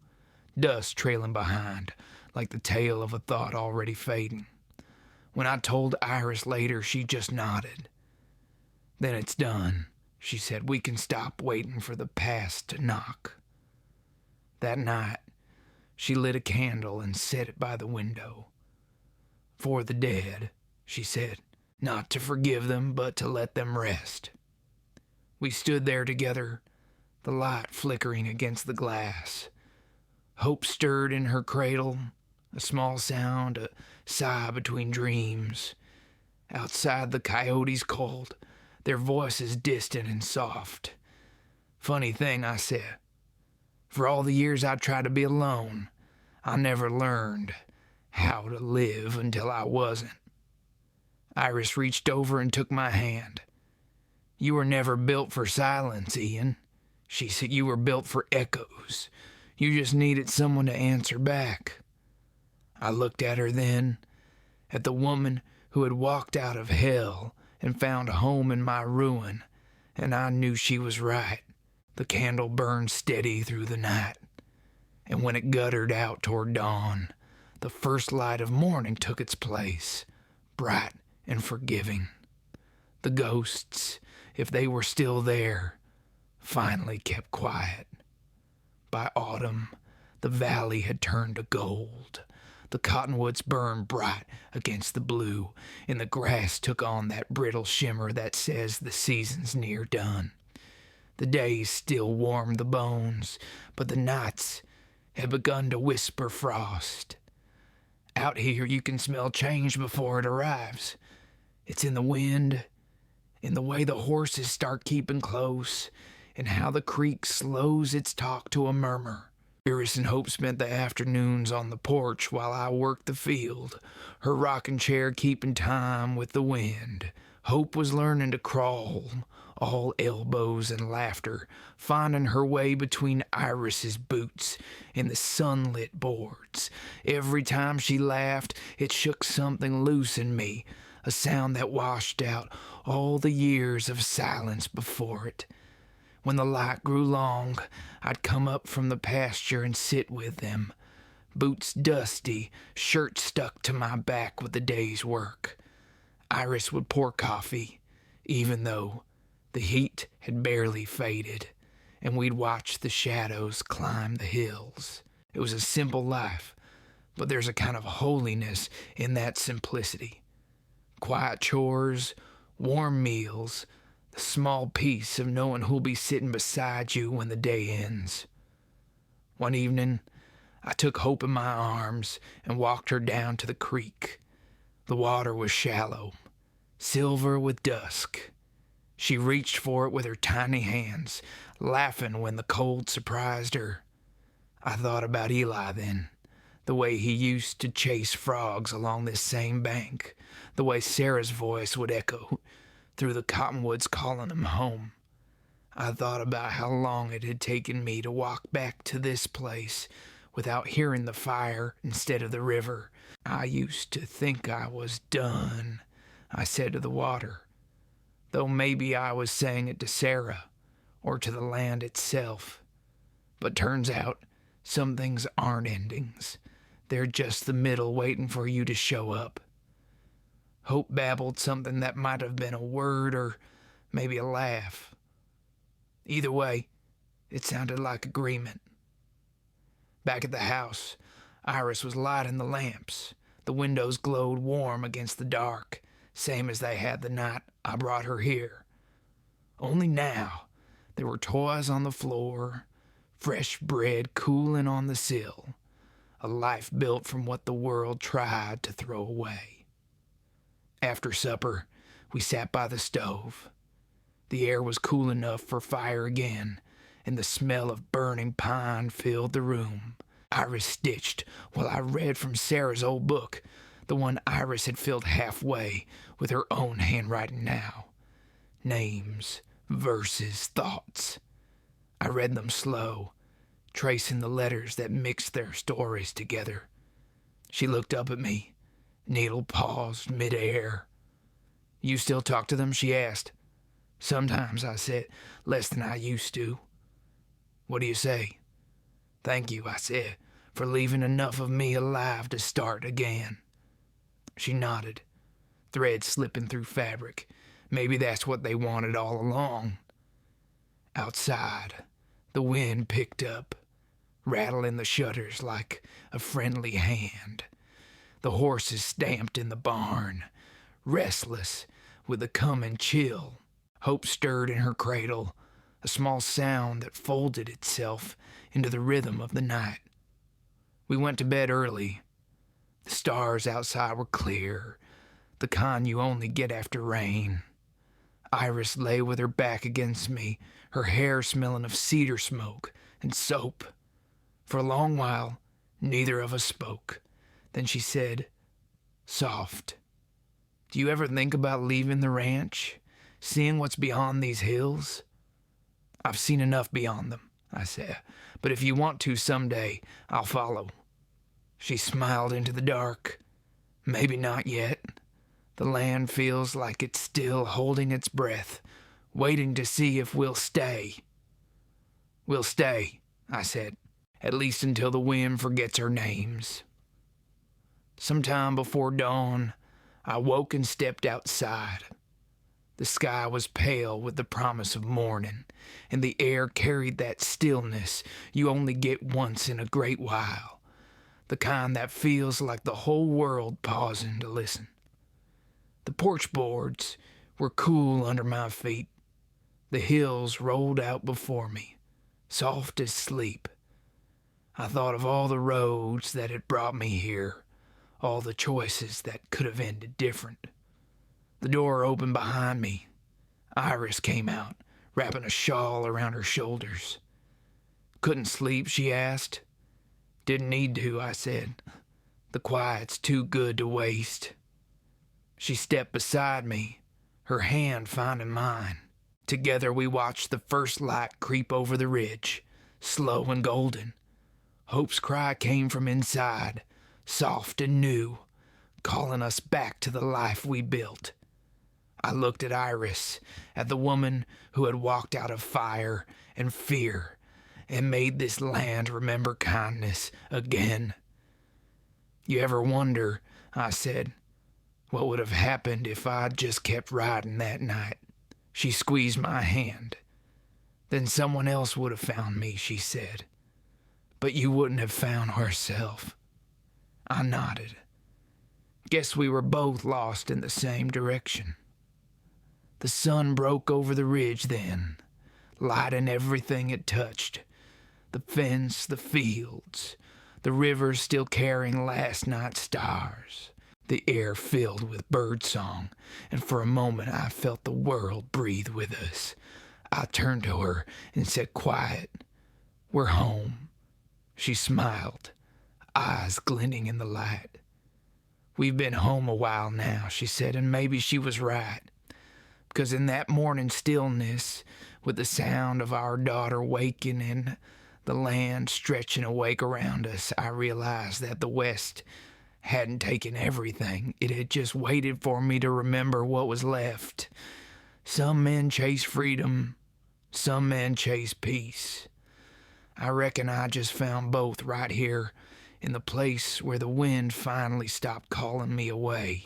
dust trailing behind, like the tail of a thought already fading. When I told Iris later, she just nodded. "Then it's done," she said. "We can stop waiting for the past to knock." That night, she lit a candle and set it by the window. "For the dead," she said. "Not to forgive them, but to let them rest." We stood there together, the light flickering against the glass. Hope stirred in her cradle, a small sound, a sigh between dreams. Outside the coyotes called, their voices distant and soft. "Funny thing," I said. "For all the years I tried to be alone, I never learned how to live until I wasn't." Iris reached over and took my hand. "You were never built for silence, Ian," she said. "You were built for echoes. You just needed someone to answer back." I looked at her then, at the woman who had walked out of hell and found a home in my ruin, and I knew she was right. The candle burned steady through the night, and when it guttered out toward dawn, the first light of morning took its place, bright and forgiving. The ghosts, if they were still there, finally kept quiet. By autumn, the valley had turned to gold. The cottonwoods burned bright against the blue, and the grass took on that brittle shimmer that says the season's near done. The days still warmed the bones, but the nights had begun to whisper frost. Out here you can smell change before it arrives. It's in the wind, in the way the horses start keeping close, and how the creek slows its talk to a murmur. Iris and Hope spent the afternoons on the porch while I worked the field, her rocking chair keeping time with the wind. Hope was learning to crawl, all elbows and laughter, finding her way between Iris's boots and the sunlit boards. Every time she laughed, it shook something loose in me, a sound that washed out all the years of silence before it. When the light grew long, I'd come up from the pasture and sit with them, boots dusty, shirt stuck to my back with the day's work. Iris would pour coffee, even though the heat had barely faded, and we'd watch the shadows climb the hills. It was a simple life, but there's a kind of holiness in that simplicity. Quiet chores, warm meals, the small peace of knowing who'll be sitting beside you when the day ends. One evening, I took Hope in my arms and walked her down to the creek. The water was shallow, silver with dusk. She reached for it with her tiny hands, laughing when the cold surprised her. I thought about Eli then, the way he used to chase frogs along this same bank, the way Sarah's voice would echo through the cottonwoods calling him home. I thought about how long it had taken me to walk back to this place without hearing the fire instead of the river. I used to think I was done, I said to the water, though maybe I was saying it to Sarah or to the land itself. But turns out Some things aren't endings. They're just the middle waiting for you to show up. Hope babbled something that might have been a word or maybe a laugh. Either way, it sounded like agreement. Back at the house, Iris was lighting the lamps. The windows glowed warm against the dark, same as they had the night I brought her here. Only now, there were toys on the floor, fresh bread cooling on the sill, a life built from what the world tried to throw away. After supper, we sat by the stove. The air was cool enough for fire again, and the smell of burning pine filled the room. Iris stitched while I read from Sarah's old book, the one Iris had filled halfway with her own handwriting now. Names, verses, thoughts. I read them slow, tracing the letters that mixed their stories together. She looked up at me. Needle paused mid-air. "You still talk to them?" she asked. "Sometimes," I said, "less than I used to." "What do you say?" "Thank you," I said, "for leaving enough of me alive to start again." She nodded, thread slipping through fabric. Maybe that's what they wanted all along. Outside, the wind picked up, rattling the shutters like a friendly hand. The horses stamped in the barn, restless with the coming chill. Hope stirred in her cradle, a small sound that folded itself into the rhythm of the night. We went to bed early. The stars outside were clear, the kind you only get after rain. Iris lay with her back against me, her hair smelling of cedar smoke and soap. For a long while, neither of us spoke. Then she said, soft, "Do you ever think about leaving the ranch, seeing what's beyond these hills?" "I've seen enough beyond them," I said, "but if you want to someday, I'll follow." She smiled into the dark. "Maybe not yet. The land feels like it's still holding its breath, waiting to see if we'll stay." "We'll stay," I said, "at least until the wind forgets our names." Sometime before dawn, I woke and stepped outside. The sky was pale with the promise of morning, and the air carried that stillness you only get once in a great while, the kind that feels like the whole world pausing to listen. The porch boards were cool under my feet. The hills rolled out before me, soft as sleep. I thought of all the roads that had brought me here, all the choices that could have ended different. The door opened behind me. Iris came out, wrapping a shawl around her shoulders. "Couldn't sleep?" she asked. "Didn't need to," I said. "The quiet's too good to waste." She stepped beside me, her hand finding mine. Together we watched the first light creep over the ridge, slow and golden. Hope's cry came from inside, soft and new, calling us back to the life we built. I looked at Iris, at the woman who had walked out of fire and fear and made this land remember kindness again. "You ever wonder," I said, "what would have happened if I'd just kept riding that night?" She squeezed my hand. "Then someone else would have found me," she said. "But you wouldn't have found herself." I nodded. Guess we were both lost in the same direction. The sun broke over the ridge then, lighting everything it touched. The fence, the fields, the river still carrying last night's stars. The air filled with birdsong, and for a moment I felt the world breathe with us. I turned to her and said quiet, "We're home." She smiled, eyes glinting in the light. "We've been home a while now," she said, and maybe she was right. Because in that morning stillness, with the sound of our daughter waking and the land stretching awake around us, I realized that the West hadn't taken everything. It had just waited for me to remember what was left. Some men chase freedom, some men chase peace. I reckon I just found both right here in the place where the wind finally stopped calling me away.